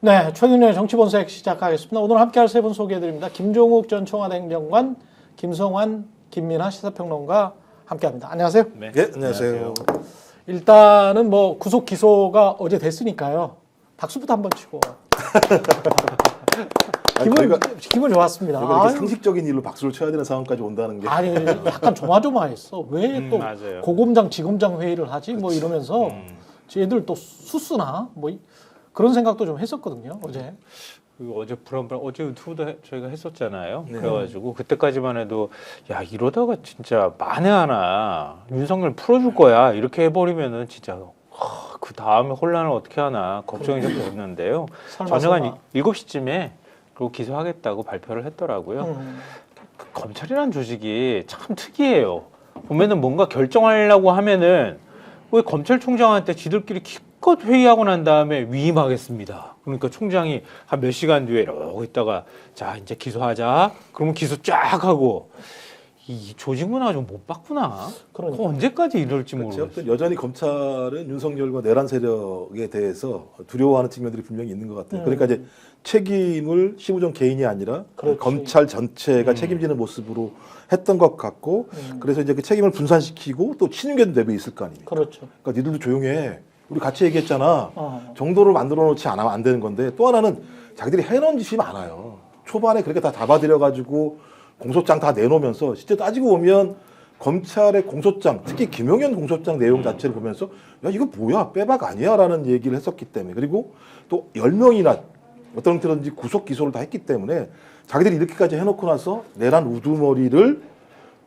네, 최근의 정치본색 시작하겠습니다. 오늘 함께할 세 분 소개해드립니다. 김종욱 전 청와대 행정관, 김성환, 김민하 시사평론가 함께합니다. 안녕하세요. 네, 안녕하세요. 일단은 뭐 구속 기소가 어제 됐으니까요. 박수부터 한번 치고. 기분 좋았습니다. 이렇게 상식적인 일로 박수를 쳐야 되는 상황까지 온다는 게. 아니 약간 조마조마했어. 왜 또 맞아요. 고검장, 지검장 회의를 하지? 뭐 이러면서 쟤들 또 수쓰나? 뭐 그런 생각도 좀 했었거든요. 어제. 어제 어제 유튜브도 저희가 했었잖아요. 네. 그래가지고 그때까지만 해도 야 이러다가 진짜 만에 하나 윤석열 풀어줄 거야 이렇게 해버리면은 진짜 그 다음에 혼란을 어떻게 하나 걱정이 좀 됐는데요. 저녁 한 7시쯤에 그리고 기소하겠다고 발표를 했더라고요. 그 검찰이라는 조직이 참 특이해요. 보면은 뭔가 결정하려고 하면은 왜 검찰총장한테 지들끼리 기껏 회의하고 난 다음에 위임하겠습니다. 그러니까 총장이 한 몇 시간 뒤에 이러고 있다가 자 이제 기소하자. 그러면 기소 쫙 하고 이 조직 문화가 좀 못 봤구나. 그러니까. 그거 언제까지 이럴지 모르겠어요. 어쨌든 여전히 검찰은 윤석열과 내란 세력에 대해서 두려워하는 측면들이 분명히 있는 것 같아요. 그러니까 이제 책임을 심우정 개인이 아니라 그렇지. 검찰 전체가 책임지는 모습으로 했던 것 같고, 그래서 이제 그 책임을 분산시키고 또 친윤계도 내부에 있을 거 아닙니까? 그렇죠. 그러니까 니들도 조용해. 우리 같이 얘기했잖아. 정도를 만들어 놓지 않으면 안 되는 건데, 또 하나는 자기들이 해놓은 짓이 많아요. 초반에 그렇게 다 잡아들여가지고 공소장 다 내놓으면서 실제 따지고 보면 검찰의 공소장, 특히 김용현 공소장 내용 자체를 보면서 야 이거 뭐야 빼박 아니야 라는 얘기를 했었기 때문에, 그리고 또 10명이나 어떤 형태로든지 구속 기소를 다 했기 때문에 자기들이 이렇게까지 해놓고 나서 내란 우두머리를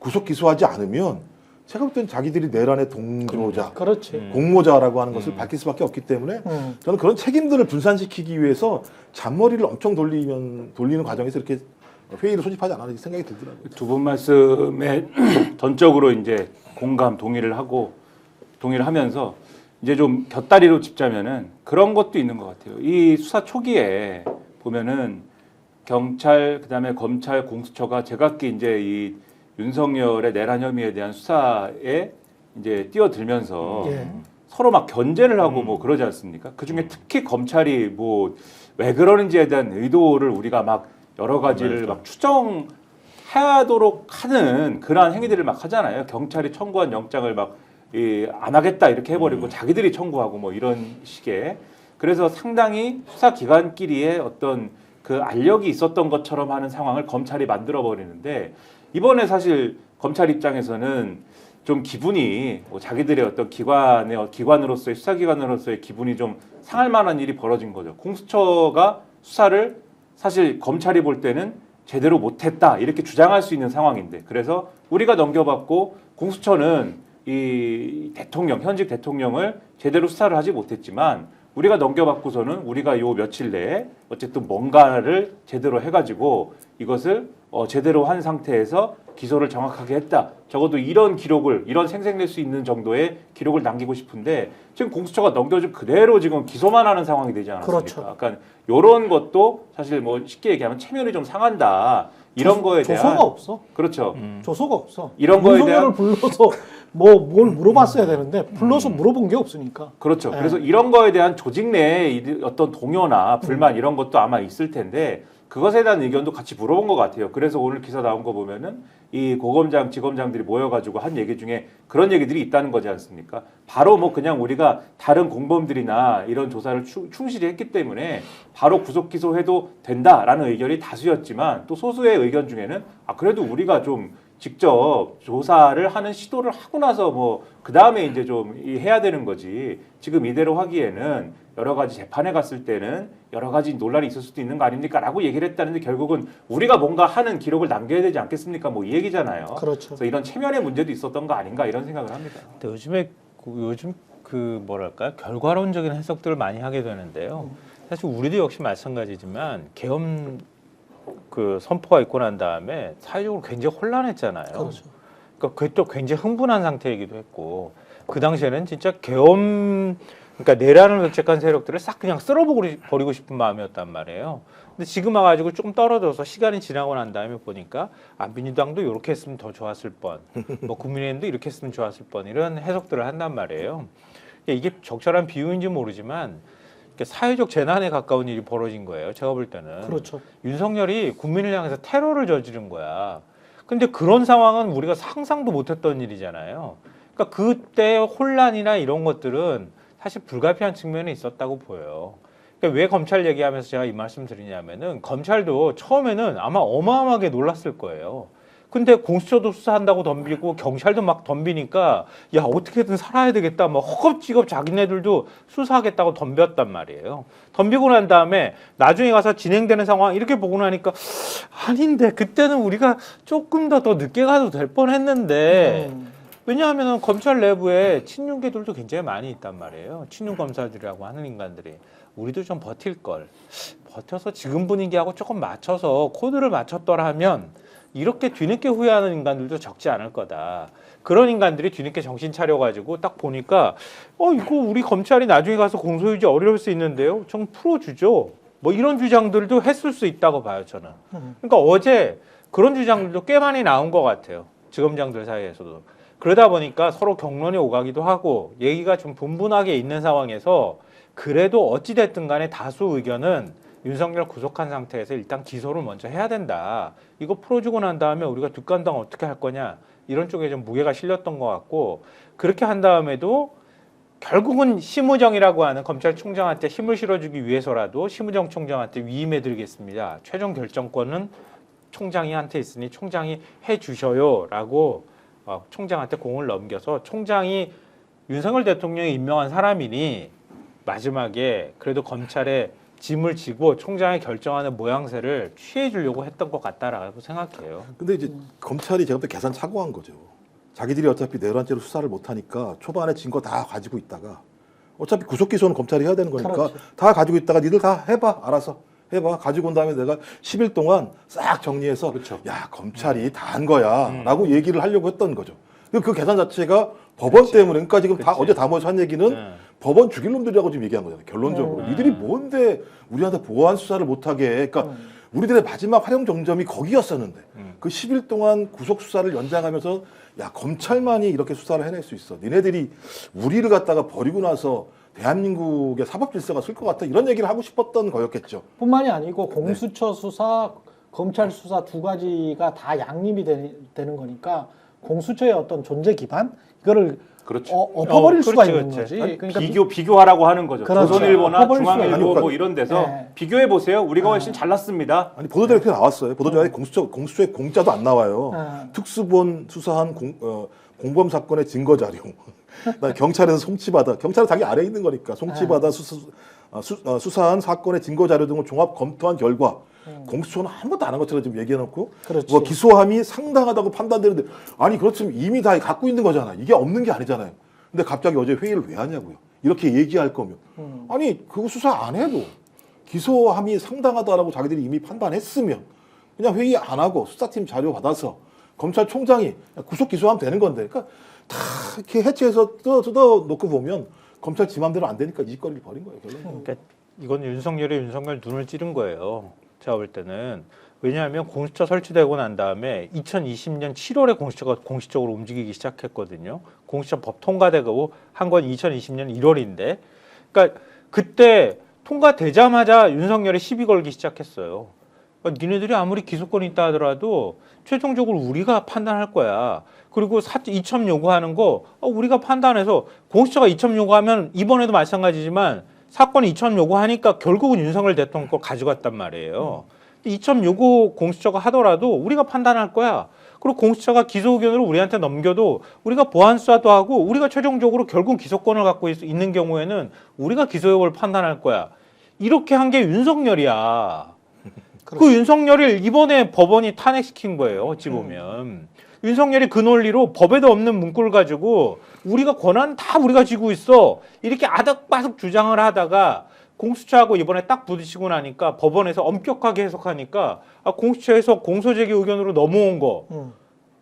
구속 기소하지 않으면 제가 볼 때는 자기들이 내란의 동조자, 그렇지. 공모자라고 하는 것을 밝힐 수밖에 없기 때문에 저는 그런 책임들을 분산시키기 위해서 잔머리를 엄청 돌리는 과정에서 이렇게 회의를 소집하지 않았나 생각이 들더라고요. 두 분 말씀에 전적으로 이제 공감, 동의를 하면서 이제 좀 곁다리로 짚자면은 그런 것도 있는 것 같아요. 이 수사 초기에 보면은 경찰, 그다음에 검찰, 공수처가 제각기 이제 이 윤석열의 내란 혐의에 대한 수사에 이제 뛰어들면서 예. 서로 막 견제를 하고 뭐 그러지 않습니까? 그 중에 특히 검찰이 뭐 왜 그러는지에 대한 의도를 우리가 막 여러 가지를 막 추정하도록 하는 그러한 행위들을 막 하잖아요. 경찰이 청구한 영장을 막 안 하겠다 이렇게 해버리고 자기들이 청구하고 뭐 이런 식의. 그래서 상당히 수사기관끼리의 어떤 그 알력이 있었던 것처럼 하는 상황을 검찰이 만들어 버리는데, 이번에 사실 검찰 입장에서는 좀 기분이 뭐 자기들의 어떤 기관으로서의 수사기관으로서의 기분이 좀 상할 만한 일이 벌어진 거죠. 공수처가 수사를 사실 검찰이 볼 때는 제대로 못했다 이렇게 주장할 수 있는 상황인데, 그래서 우리가 넘겨받고 공수처는 이 현직 대통령을 제대로 수사를 하지 못했지만 우리가 넘겨받고서는 우리가 요 며칠 내에 어쨌든 뭔가를 제대로 해가지고 이것을 제대로 한 상태에서 기소를 정확하게 했다. 적어도 이런 기록을, 이런 생색낼 수 있는 정도의 기록을 남기고 싶은데 지금 공수처가 넘겨준 그대로 지금 기소만 하는 상황이 되지 않았습니까? 그렇죠. 약간 이런 것도 사실 뭐 쉽게 얘기하면 체면이 좀 상한다. 이런 거에 대한 조소가 없어. 그렇죠. 조소가 없어. 이런 거에 윤석열을 불러서 뭘 물어봤어야 되는데 불러서 물어본 게 없으니까. 그렇죠. 네. 그래서 이런 거에 대한 조직 내의 어떤 동요나 불만 이런 것도 아마 있을 텐데 그것에 대한 의견도 같이 물어본 것 같아요. 그래서 오늘 기사 나온 거 보면은 이 고검장, 지검장들이 모여가지고 한 얘기 중에 그런 얘기들이 있다는 거지 않습니까? 바로 뭐 그냥 우리가 다른 공범들이나 이런 조사를 충실히 했기 때문에 바로 구속 기소해도 된다라는 의견이 다수였지만 또 소수의 의견 중에는 그래도 우리가 좀 직접 조사를 하는 시도를 하고 나서 뭐 그 다음에 이제 좀 해야 되는 거지. 지금 이대로 하기에는 여러 가지 재판에 갔을 때는 여러 가지 논란이 있을 수도 있는 거 아닙니까?라고 얘기를 했다는데 결국은 우리가 뭔가 하는 기록을 남겨야 되지 않겠습니까? 뭐 이 얘기잖아요. 그렇죠. 그래서 이런 체면의 문제도 있었던 거 아닌가 이런 생각을 합니다. 근데 요즘 그 뭐랄까 결과론적인 해석들을 많이 하게 되는데요. 사실 우리도 역시 마찬가지지만 계엄 그 선포가 있고 난 다음에 사회적으로 굉장히 혼란했잖아요. 그렇죠. 그러니까 그게 또 굉장히 흥분한 상태이기도 했고 그 당시에는 진짜 계엄 그러니까 내란을 백작한 세력들을 싹 그냥 쓸어버리고 싶은 마음이었단 말이에요. 근데 지금 와가지고 조금 떨어져서 시간이 지나고 난 다음에 보니까 민주당도 이렇게 했으면 더 좋았을 뻔, 뭐 국민의힘도 이렇게 했으면 좋았을 뻔 이런 해석들을 한단 말이에요. 이게 적절한 비유인지 모르지만 사회적 재난에 가까운 일이 벌어진 거예요. 제가 볼 때는. 그렇죠. 윤석열이 국민을 향해서 테러를 저지른 거야. 근데 그런 상황은 우리가 상상도 못했던 일이잖아요. 그러니까 그때 혼란이나 이런 것들은 사실 불가피한 측면이 있었다고 보여요. 그러니까 왜 검찰 얘기하면서 제가 이 말씀 드리냐면은 검찰도 처음에는 아마 어마어마하게 놀랐을 거예요. 근데 공수처도 수사한다고 덤비고 경찰도 막 덤비니까 야 어떻게든 살아야 되겠다 막 허겁지겁 자기네들도 수사하겠다고 덤볐단 말이에요. 덤비고 난 다음에 나중에 가서 진행되는 상황 이렇게 보고 나니까 아닌데 그때는 우리가 조금 더 늦게 가도 될 뻔했는데 왜냐하면 검찰 내부에 친윤계들도 굉장히 많이 있단 말이에요. 친윤 검사들이라고 하는 인간들이 우리도 좀 버틸 걸 버텨서 지금 분위기하고 조금 맞춰서 코드를 맞췄더라면 이렇게 뒤늦게 후회하는 인간들도 적지 않을 거다. 그런 인간들이 뒤늦게 정신 차려가지고 딱 보니까 이거 우리 검찰이 나중에 가서 공소유지 어려울 수 있는데요. 좀 풀어주죠. 뭐 이런 주장들도 했을 수 있다고 봐요 저는. 그러니까 어제 그런 주장들도 꽤 많이 나온 것 같아요. 지검장들 사이에서도. 그러다 보니까 서로 격론이 오가기도 하고 얘기가 좀 분분하게 있는 상황에서 그래도 어찌됐든 간에 다수 의견은 윤석열 구속한 상태에서 일단 기소를 먼저 해야 된다. 이거 풀어주고 난 다음에 우리가 뒷감당 어떻게 할 거냐. 이런 쪽에 좀 무게가 실렸던 것 같고 그렇게 한 다음에도 결국은 심우정이라고 하는 검찰총장한테 힘을 실어주기 위해서라도 심우정 총장한테 위임해드리겠습니다. 최종 결정권은 총장이 한테 있으니 총장이 해주셔요라고 총장한테 공을 넘겨서 총장이 윤석열 대통령이 임명한 사람이니 마지막에 그래도 검찰에 짐을 지고 총장이 결정하는 모양새를 취해 주려고 했던 것 같다라고 생각해요. 근데 이제 검찰이 제가 볼 때 계산 착오한 거죠. 자기들이 어차피 내란죄로 수사를 못하니까 초반에 증거 다 가지고 있다가 어차피 구속 기소는 검찰이 해야 되는 거니까 그렇지. 다 가지고 있다가 니들 다 해봐 알아서 해봐 가지고 온 다음에 내가 10일 동안 싹 정리해서 그렇죠. 야 검찰이 다 한 거야라고 얘기를 하려고 했던 거죠. 근데 그 계산 자체가 법원 때문에 그러니까 지금 다 어제 다 모여서 한 얘기는 법원 죽일 놈들이라고 지금 얘기한 거잖아요. 결론적으로 니들이 뭔데 우리한테 보안 수사를 못하게 그러니까 우리들의 마지막 활용 정점이 거기였었는데 그 10일 동안 구속 수사를 연장하면서 야 검찰만이 이렇게 수사를 해낼 수 있어. 니네들이 우리를 갖다가 버리고 나서 대한민국의 사법 질서가 쓸 것 같아 이런 얘기를 하고 싶었던 거였겠죠. 뿐만이 아니고 공수처 수사, 검찰 수사 두 가지가 다 양립이 되는 거니까 공수처의 어떤 존재 기반 이거를 그렇죠. 엎어버릴 수가 그렇지, 있는 그렇지. 거지. 그러니까 비교하라고 하는 거죠. 그렇죠. 조선일보나 엎어버릴 수가 중앙일보 있는 뭐 이런 데서 네. 비교해 보세요. 우리가 훨씬 잘났습니다. 아니 보도자료에 그렇게 나왔어요. 보도자료에 공수처에 공짜도 안 나와요. 특수본 수사한 공범 사건의 증거 자료. 경찰에서 송치받아 경찰은 자기 아래에 있는 거니까 송치받아 수사한 사건의 증거 자료 등을 종합 검토한 결과 공수처는 아무것도 안 한 것처럼 지금 얘기해놓고 그렇지. 뭐 기소함이 상당하다고 판단되는데 아니 그렇지만 이미 다 갖고 있는 거잖아. 이게 없는 게 아니잖아요. 근데 갑자기 어제 회의를 왜 하냐고요. 이렇게 얘기할 거면 아니 그거 수사 안 해도 기소함이 상당하다라고 자기들이 이미 판단했으면 그냥 회의 안 하고 수사팀 자료 받아서 검찰총장이 구속 기소하면 되는 건데 그러니까 다 이렇게 해체해서 뜯어 놓고 보면 검찰 지 맘대로 안 되니까 이 짓거리를 벌인 거예요. 결론적으로. 그러니까 이건 윤석열 눈을 찌른 거예요. 제가 볼 때는 왜냐하면 공수처 설치되고 난 다음에 2020년 7월에 공수처가 공식적으로 움직이기 시작했거든요. 공수처 법 통과되고 한 건 2020년 1월인데, 그러니까 그때 통과되자마자 윤석열이 시비 걸기 시작했어요. 그러니까 니네들이 아무리 기소권이 있다 하더라도 최종적으로 우리가 판단할 거야. 그리고 이첩 요구하는 거 우리가 판단해서 공수처가 이첩 요구하면 이번에도 마찬가지지만 사건이 이첩 요구하니까 결국은 윤석열 대통령 걸 가져갔단 말이에요. 이첩 요구 공수처가 하더라도 우리가 판단할 거야. 그리고 공수처가 기소 의견으로 우리한테 넘겨도 우리가 보안 수사도 하고 우리가 최종적으로 결국 기소권을 갖고 있는 경우에는 우리가 기소 여부를 판단할 거야. 이렇게 한 게 윤석열이야. 그 윤석열을 이번에 법원이 탄핵시킨 거예요. 어찌 보면. 윤석열이 그 논리로 법에도 없는 문구를 가지고 우리가 권한 다 우리가 쥐고 있어. 이렇게 아득바득 주장을 하다가 공수처하고 이번에 딱 부딪히고 나니까 법원에서 엄격하게 해석하니까 공수처에서 공소제기 의견으로 넘어온 거.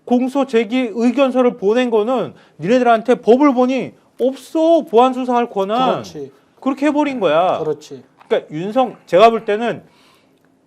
공소제기 의견서를 보낸 거는 니네들한테 법을 보니 없어. 보안 수사할 권한. 그렇지. 그렇게 해버린 거야. 그렇지. 그러니까 제가 볼 때는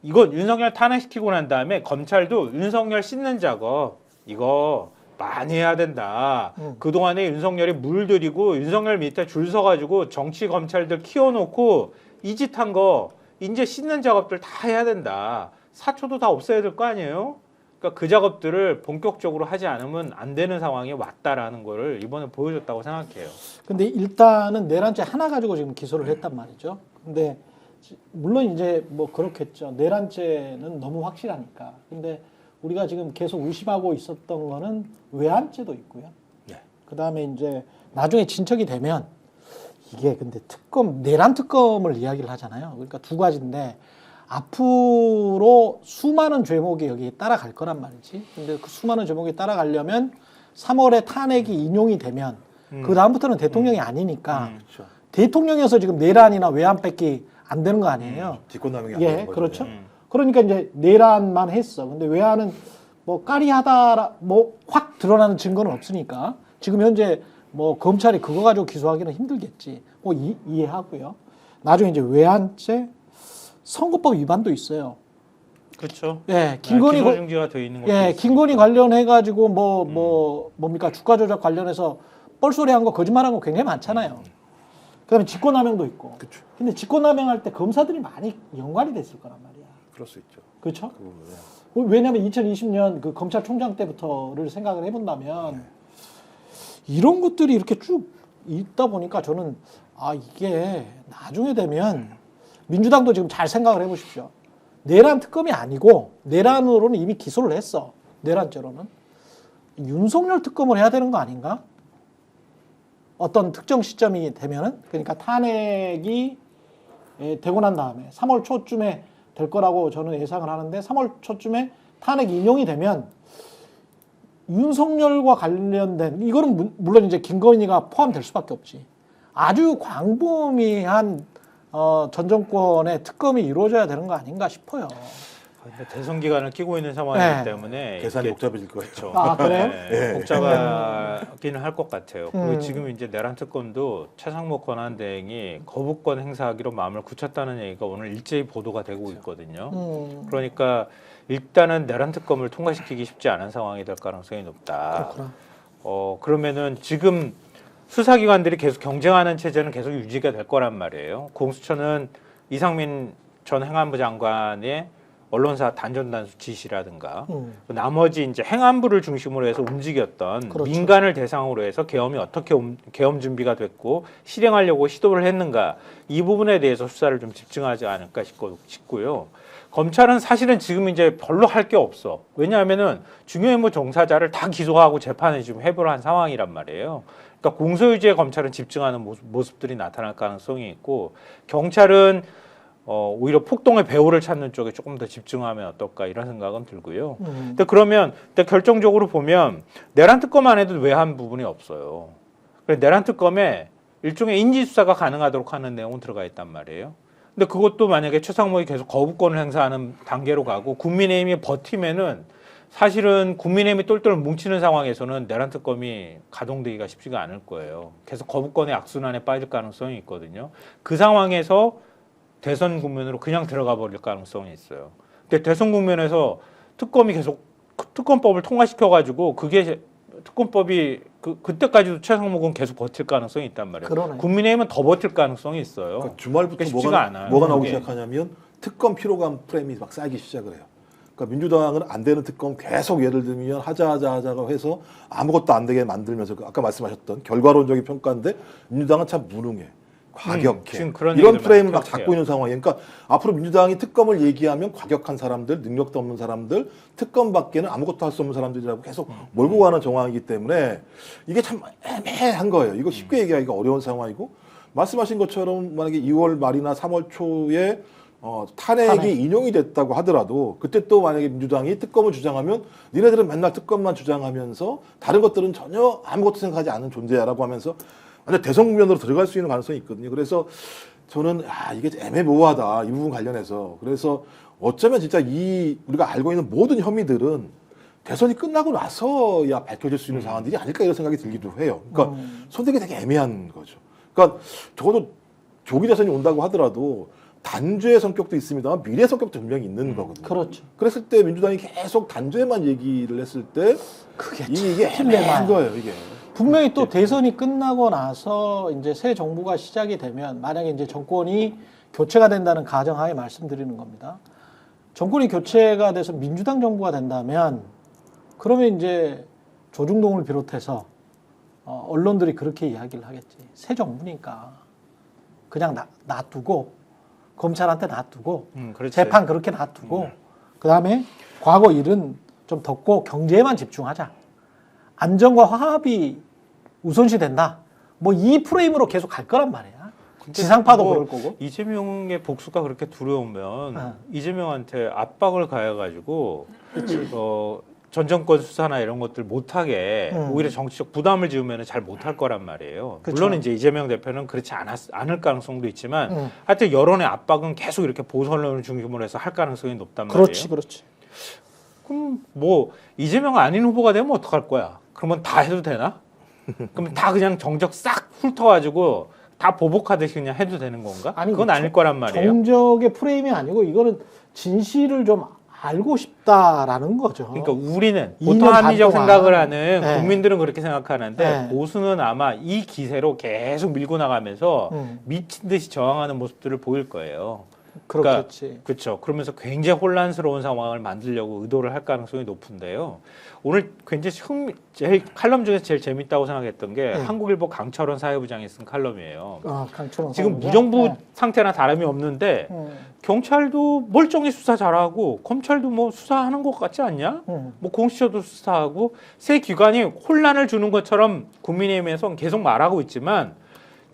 이거 윤석열 탄핵시키고 난 다음에 검찰도 윤석열 씻는 작업 이거 많이 해야 된다. 그동안에 윤석열이 물들이고 윤석열 밑에 줄 서가지고 정치 검찰들 키워놓고 이 짓 한 거 이제 씻는 작업들 다 해야 된다. 사초도 다 없애야 될 거 아니에요? 그러니까 그 작업들을 본격적으로 하지 않으면 안 되는 상황이 왔다라는 거를 이번에 보여줬다고 생각해요. 근데 일단은 내란죄 하나 가지고 지금 기소를 했단 말이죠. 근데 물론 이제 뭐 그렇겠죠. 내란죄는 너무 확실하니까. 근데 우리가 지금 계속 의심하고 있었던 거는 외환죄도 있고요. 네. 그다음에 이제 나중에 진척이 되면 이게 근데 내란 특검을 이야기를 하잖아요. 그러니까 두 가지인데 앞으로 수많은 죄목이 여기에 따라갈 거란 말이지. 근데 그 수많은 죄목이 따라가려면 3월에 탄핵이 인용이 되면 그 다음부터는 대통령이 아니니까 그렇죠. 대통령이어서 지금 내란이나 외환 뺏기 안 되는 거 아니에요. 직권남용이 안 예, 되는 거죠. 그렇죠. 그러니까 이제 내란만 했어. 근데 외환은 뭐 까리하다 뭐 확 드러나는 증거는 없으니까 지금 현재 뭐 검찰이 그거 가지고 기소하기는 힘들겠지. 뭐 이해하고요. 나중에 이제 외환죄 선거법 위반도 있어요. 그렇죠. 예, 김건희 기소중지가 돼 있는 것도 예, 있습니다. 김건희 관련해 가지고 뭡니까 주가 조작 관련해서 뻘소리한 거 거짓말한 거 굉장히 많잖아요. 그다음에 직권남용도 있고. 그렇죠. 근데 직권남용할 때 검사들이 많이 연관이 됐을 거란 말이야. 그럴 수 있죠. 그렇죠? 그 부분은. 왜냐하면 2020년 그 검찰총장 때부터를 생각을 해본다면 이런 것들이 이렇게 쭉 있다 보니까 저는 이게 나중에 되면 민주당도 지금 잘 생각을 해보십시오. 내란 특검이 아니고 내란으로는 이미 기소를 했어. 내란죄로는. 윤석열 특검을 해야 되는 거 아닌가? 어떤 특정 시점이 되면은 그러니까 탄핵이 되고 난 다음에 3월 초쯤에 될 거라고 저는 예상을 하는데 3월 초쯤에 탄핵 인용이 되면 윤석열과 관련된 이거는 물론 이제 김건희가 포함될 수밖에 없지. 아주 광범위한 전 정권의 특검이 이루어져야 되는 거 아닌가 싶어요. 근데 대선 기간을 끼고 있는 상황이기 네. 때문에 계산이 이게 복잡해질 거예요. 그렇죠. 아, 그래요? 네, 복잡하기는 할 것 같아요. 그리고 지금 이제 내란 특검도 최상목 권한대행이 거부권 행사하기로 마음을 굳혔다는 얘기가 오늘 일제히 보도가 되고 있거든요. 그러니까 일단은 내란 특검을 통과시키기 쉽지 않은 상황이 될 가능성이 높다. 그렇구나. 그러면은 지금 수사기관들이 계속 경쟁하는 체제는 계속 유지가 될 거란 말이에요. 공수처는 이상민 전 행안부 장관의 언론사 단전단수 지시라든가 나머지 이제 행안부를 중심으로 해서 움직였던 그렇죠. 민간을 대상으로 해서 계엄이 어떻게 계엄 준비가 됐고 실행하려고 시도를 했는가 이 부분에 대해서 수사를 좀 집중하지 않을까 싶고요. 검찰은 사실은 지금 이제 별로 할 게 없어. 왜냐하면은 중요임무 종사자를 다 기소하고 재판을 지금 회부를 한 상황이란 말이에요. 그러니까 공소유지에 검찰은 집중하는 모습들이 나타날 가능성이 있고 경찰은 오히려 폭동의 배후를 찾는 쪽에 조금 더 집중하면 어떨까 이런 생각은 들고요. 근데 그러면 결정적으로 보면 내란 특검 안에도 외환 부분이 없어요. 그래서 내란 특검에 일종의 인지 수사가 가능하도록 하는 내용은 들어가 있단 말이에요. 근데 그것도 만약에 최상목이 계속 거부권을 행사하는 단계로 가고 국민의힘이 버티면은 사실은 국민의힘이 똘똘 뭉치는 상황에서는 내란 특검이 가동되기가 쉽지가 않을 거예요. 계속 거부권의 악순환에 빠질 가능성이 있거든요. 그 상황에서 대선 국면으로 그냥 들어가 버릴 가능성이 있어요. 근데 대선 국면에서 특검이 계속 특검법을 통과시켜가지고 그게 특검법이 그때까지도 최상목은 계속 버틸 가능성이 있단 말이에요. 그러네. 국민의힘은 더 버틸 가능성이 있어요. 그러니까 주말부터 쉽지가 않아요. 뭐가 나오기 이게. 시작하냐면 특검 피로감 프레임이 막 쌓이기 시작을 해요. 그러니까 민주당은 안 되는 특검 계속 예를 들면 하자가 해서 아무것도 안 되게 만들면서 아까 말씀하셨던 결과론적인 평가인데 민주당은 참 무능해. 과격해. 지금 그런 이런 얘기를 프레임을 막 많이 잡고 있는 상황이에요. 그러니까 앞으로 민주당이 특검을 얘기하면 과격한 사람들, 능력도 없는 사람들, 특검 밖에는 아무것도 할 수 없는 사람들이라고 계속 몰고 가는 정황이기 때문에 이게 참 애매한 거예요. 이거 쉽게 얘기하기가 어려운 상황이고 말씀하신 것처럼 만약에 2월 말이나 3월 초에 탄핵이 인용이 됐다고 하더라도 그때 또 만약에 민주당이 특검을 주장하면 니네들은 맨날 특검만 주장하면서 다른 것들은 전혀 아무것도 생각하지 않은 존재야라고 하면서 완전 대선 국면으로 들어갈 수 있는 가능성이 있거든요. 그래서 저는 이게 애매모호하다 이 부분 관련해서 그래서 어쩌면 진짜 우리가 알고 있는 모든 혐의들은 대선이 끝나고 나서야 밝혀질 수 있는 상황들이 아닐까 이런 생각이 들기도 해요. 그러니까 선택이 되게 애매한 거죠. 그러니까 적어도 조기 대선이 온다고 하더라도 단죄의 성격도 있습니다만 미래 성격도 분명히 있는 거거든요. 그렇죠. 그랬을 때 민주당이 계속 단죄만 얘기를 했을 때 그게 이게 애매한 거예요. 이게. 분명히 또 대선이 끝나고 나서 이제 새 정부가 시작이 되면 만약에 이제 정권이 교체가 된다는 가정하에 말씀드리는 겁니다. 정권이 교체가 돼서 민주당 정부가 된다면 그러면 이제 조중동을 비롯해서 언론들이 그렇게 이야기를 하겠지. 새 정부니까 그냥 놔두고 검찰한테 놔두고 그렇지. 재판 그렇게 놔두고 그다음에 과거 일은 좀 덮고 경제에만 집중하자. 안정과 화합이 우선시 된다. 뭐 이 프레임으로 계속 갈 거란 말이야. 지상파도 뭐 그럴 거고. 이재명의 복수가 그렇게 두려우면 이재명한테 압박을 가해가지고 전 정권 수사나 이런 것들 못하게 오히려 정치적 부담을 지으면 잘 못할 거란 말이에요. 그쵸. 물론 이제 이재명 대표는 그렇지 않을 가능성도 있지만 하여튼 여론의 압박은 계속 이렇게 보수 언론을 중심으로 해서 할 가능성이 높단 말이에요. 그렇지. 그럼 뭐 이재명 아닌 후보가 되면 어떡할 거야? 그러면 다 해도 되나? 그러면 다 그냥 정적 싹 훑어가지고 다 보복하듯이 그냥 해도 되는 건가? 아니, 그건 아닐 거란 말이에요. 정적의 프레임이 아니고 이거는 진실을 좀 알고 싶다라는 거죠. 그러니까 우리는 2년 보통 합리적 반 동안. 생각을 하는 네. 국민들은 그렇게 생각하는데 네. 보수는 아마 이 기세로 계속 밀고 나가면서 음. 미친 듯이 저항하는 모습들을 보일 거예요. 그렇겠지. 그렇죠. 그러면서 굉장히 혼란스러운 상황을 만들려고 의도를 할 가능성이 높은데요. 오늘 굉장히 제일 칼럼 중에서 제일 재밌다고 생각했던 게 한국일보 강철원 사회부장이 쓴 칼럼이에요. 강철원 지금 사회부장? 무정부 상태나 다름이 없는데 경찰도 멀쩡히 수사 잘하고 검찰도 뭐 수사하는 것 같지 않냐? 뭐 공수처도 수사하고 새 기관이 혼란을 주는 것처럼 국민의힘에서 계속 말하고 있지만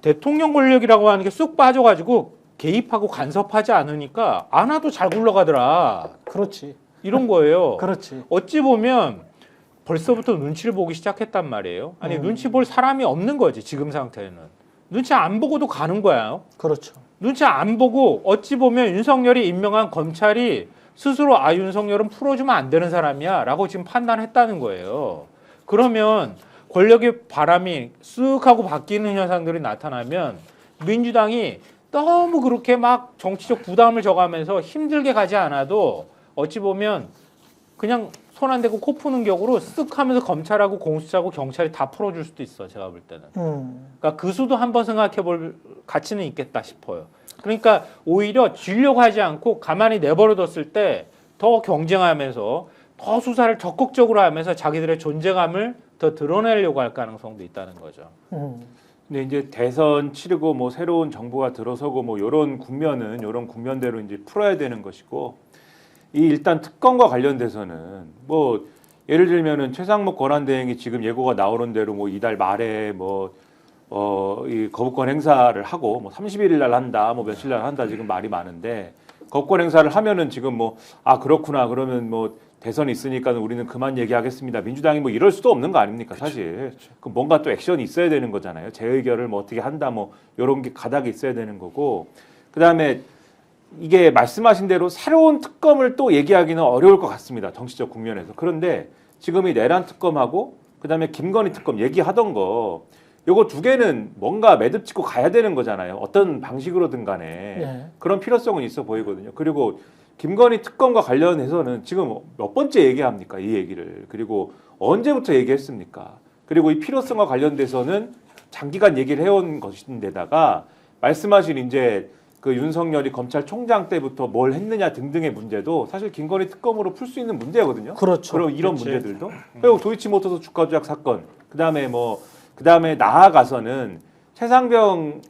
대통령 권력이라고 하는 게 쑥 빠져가지고 개입하고 간섭하지 않으니까 안 와도 잘 굴러가더라. 그렇지. 이런 거예요. 그렇지. 어찌 보면 벌써부터 눈치를 보기 시작했단 말이에요. 아니 눈치 볼 사람이 없는 거지 지금 상태는. 눈치 안 보고도 가는 거야. 그렇죠. 눈치 안 보고 어찌 보면 윤석열이 임명한 검찰이 스스로 윤석열은 풀어주면 안 되는 사람이야 라고 지금 판단했다는 거예요. 그러면 권력의 바람이 쓱 하고 바뀌는 현상들이 나타나면 민주당이 너무 그렇게 막 정치적 부담을 져가면서 힘들게 가지 않아도 어찌 보면 그냥 손 안 대고 코 푸는 격으로 쓱 하면서 검찰하고 공수처하고 경찰이 다 풀어줄 수도 있어. 제가 볼 때는. 그러니까 그 수도 한번 생각해 볼 가치는 있겠다 싶어요. 그러니까 오히려 쥐려고 하지 않고 가만히 내버려뒀을 때 더 경쟁하면서 더 수사를 적극적으로 하면서 자기들의 존재감을 더 드러내려고 할 가능성도 있다는 거죠. 근데 이제 대선 치르고 뭐 새로운 정부가 들어서고 뭐 이런 국면은 이런 국면대로 이제 풀어야 되는 것이고 이 일단 특검과 관련돼서는 뭐 예를 들면은 최상목 권한대행이 지금 예고가 나오는 대로 뭐 이달 말에 이 거부권 행사를 하고 뭐 31일 날 한다 뭐 며칠 날 한다 지금 말이 많은데 거부권 행사를 하면은 지금 뭐 그렇구나 그러면 뭐 대선이 있으니까 우리는 그만 얘기하겠습니다. 민주당이 뭐 이럴 수도 없는 거 아닙니까 사실. 그 뭔가 또 액션이 있어야 되는 거잖아요. 재의결을 뭐 어떻게 한다 뭐 이런 게 가닥이 있어야 되는 거고 그다음에 이게 말씀하신 대로 새로운 특검을 또 얘기하기는 어려울 것 같습니다. 정치적 국면에서. 그런데 지금 이 내란 특검하고 그다음에 김건희 특검 얘기하던 거 요거 두 개는 뭔가 매듭 짓고 가야 되는 거잖아요. 어떤 방식으로든 간에 네. 그런 필요성은 있어 보이거든요. 그리고 김건희 특검과 관련해서는 지금 몇 번째 얘기합니까? 이 얘기를. 그리고 언제부터 얘기했습니까? 그리고 이 필요성과 관련돼서는 장기간 얘기를 해온 것인데다가 말씀하신 이제 그 윤석열이 검찰총장 때부터 뭘 했느냐 등등의 문제도 사실 김건희 특검으로 풀 수 있는 문제거든요. 그렇죠. 그런 이런 그렇지. 문제들도. 그리고 도이치모터스 주가 조작 사건. 그다음에 나아가서는 최상병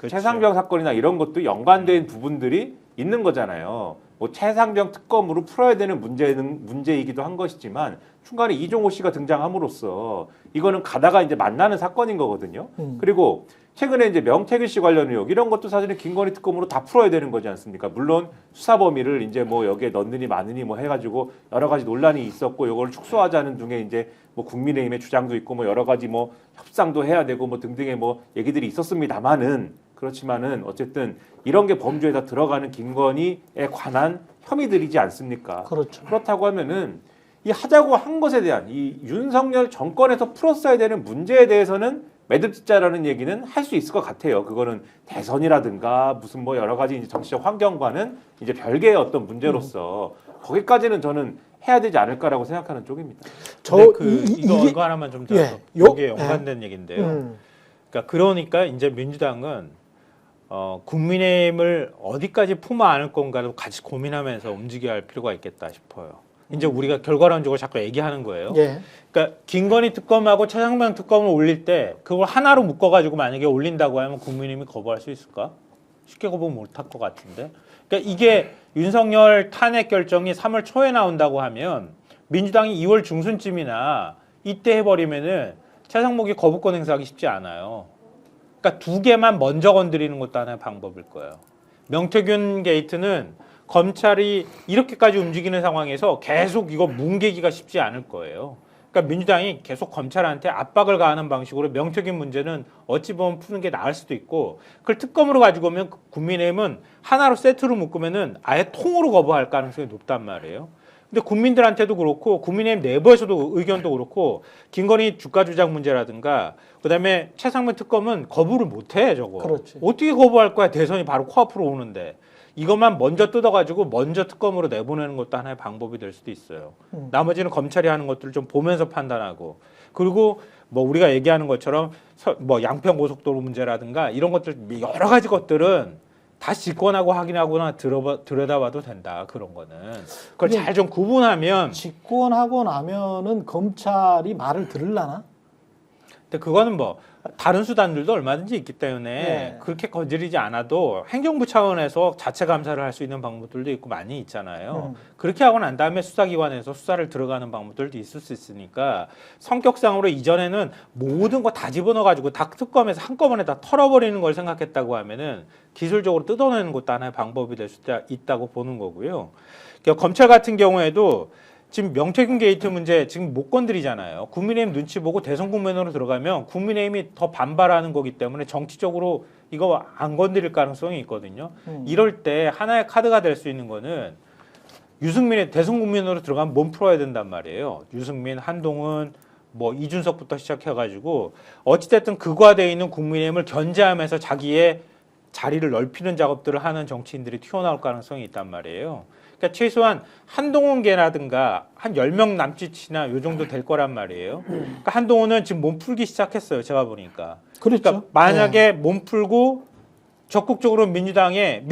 사건이나 이런 것도 연관된 부분들이 있는 거잖아요. 뭐 최상병 특검으로 풀어야 되는 문제이기도 한 것이지만 중간에 이종호 씨가 등장함으로써 이거는 가다가 이제 만나는 사건인 거거든요. 그리고 최근에 이제 명태균 씨 관련 의혹 이런 것도 사실은 김건희 특검으로 다 풀어야 되는 거지 않습니까? 물론 수사 범위를 이제 뭐 여기에 넣느니 마느니 뭐 해가지고 여러 가지 논란이 있었고 이걸 축소하자는 중에 이제 뭐 국민의힘의 주장도 있고 뭐 여러 가지 뭐 협상도 해야 되고 뭐 등등의 뭐 얘기들이 있었습니다만은 그렇지만은 어쨌든 이런 게 범죄에다 들어가는 김건희에 관한 혐의들이지 않습니까? 그렇죠. 그렇다고 하면은 이 하자고 한 것에 대한 이 윤석열 정권에서 풀었어야 되는 문제에 대해서는 매듭짓자라는 얘기는 할 수 있을 것 같아요. 그거는 대선이라든가 무슨 뭐 여러 가지 이제 정치적 환경과는 이제 별개의 어떤 문제로서 거기까지는 저는 해야 되지 않을까라고 생각하는 쪽입니다. 이거 하나만 좀 더 예, 여기에 연관된 얘기인데요. 그러니까 이제 민주당은 국민의힘을 어디까지 품어 안을 건가를 같이 고민하면서 움직여야 할 필요가 있겠다 싶어요. 이제 우리가 결과론적으로 자꾸 얘기하는 거예요. 예. 그러니까 김건희 특검하고 최상병 특검을 올릴 때 그걸 하나로 묶어가지고 만약에 올린다고 하면 국민의힘이 거부할 수 있을까? 쉽게 거부 못할 것 같은데. 그러니까 이게 윤석열 탄핵 결정이 3월 초에 나온다고 하면 민주당이 2월 중순쯤이나 이때 해버리면은 최상목이 거부권 행사하기 쉽지 않아요. 그러니까 두 개만 먼저 건드리는 것도 하나의 방법일 거예요. 명태균 게이트는 검찰이 이렇게까지 움직이는 상황에서 계속 이거 뭉개기가 쉽지 않을 거예요. 그러니까 민주당이 계속 검찰한테 압박을 가하는 방식으로 명태균 문제는 어찌 보면 푸는 게 나을 수도 있고 그걸 특검으로 가지고 오면 국민의힘은 하나로 세트로 묶으면은 아예 통으로 거부할 가능성이 높단 말이에요. 근데 국민들한테도 그렇고 국민의힘 내부에서도 의견도 그렇고 김건희 주가 조작 문제라든가 그다음에 최상병 특검은 거부를 못해 저거. 그렇지. 어떻게 거부할 거야? 대선이 바로 코앞으로 오는데. 이것만 먼저 뜯어가지고 먼저 특검으로 내보내는 것도 하나의 방법이 될 수도 있어요. 나머지는 검찰이 하는 것들을 좀 보면서 판단하고 그리고 뭐 우리가 얘기하는 것처럼 뭐 양평 고속도로 문제라든가 이런 것들 여러 가지 것들은 다시 집권하고 확인하거나 들여다봐도 된다. 그런 거는 그걸 잘 좀 구분하면. 집권하고 나면은 검찰이 말을 들으려나? 근데 그거는 뭐 다른 수단들도 얼마든지 있기 때문에 네. 그렇게 건드리지 않아도 행정부 차원에서 자체 감사를 할 수 있는 방법들도 있고 많이 있잖아요. 그렇게 하고 난 다음에 수사기관에서 수사를 들어가는 방법들도 있을 수 있으니까 성격상으로 이전에는 모든 거 다 집어넣어가지고 다 특검에서 한꺼번에 다 털어버리는 걸 생각했다고 하면은 기술적으로 뜯어내는 것도 하나의 방법이 될 수 있다고 보는 거고요. 그러니까 검찰 같은 경우에도 지금 명태균 게이트 문제 지금 못 건드리잖아요. 국민의힘 눈치 보고 대선 국면으로 들어가면 국민의힘이 더 반발하는 거기 때문에 정치적으로 이거 안 건드릴 가능성이 있거든요. 이럴 때 하나의 카드가 될 수 있는 거는 유승민의 대선 국면으로 들어가면 몸 풀어야 된단 말이에요. 유승민, 한동훈, 뭐 이준석부터 시작해가지고 어찌됐든 극화되어 있는 국민의힘을 견제하면서 자기의 자리를 넓히는 작업들을 하는 정치인들이 튀어나올 가능성이 있단 말이에요. 그러니까 최소한 한동훈계라든가 한 10명 남짓이나 요 정도 될 거란 말이에요. 그러니까 한동훈은 지금 몸 풀기 시작했어요. 제가 보니까. 그렇죠. 그러니까 만약에 몸 풀고 적극적으로 민주당이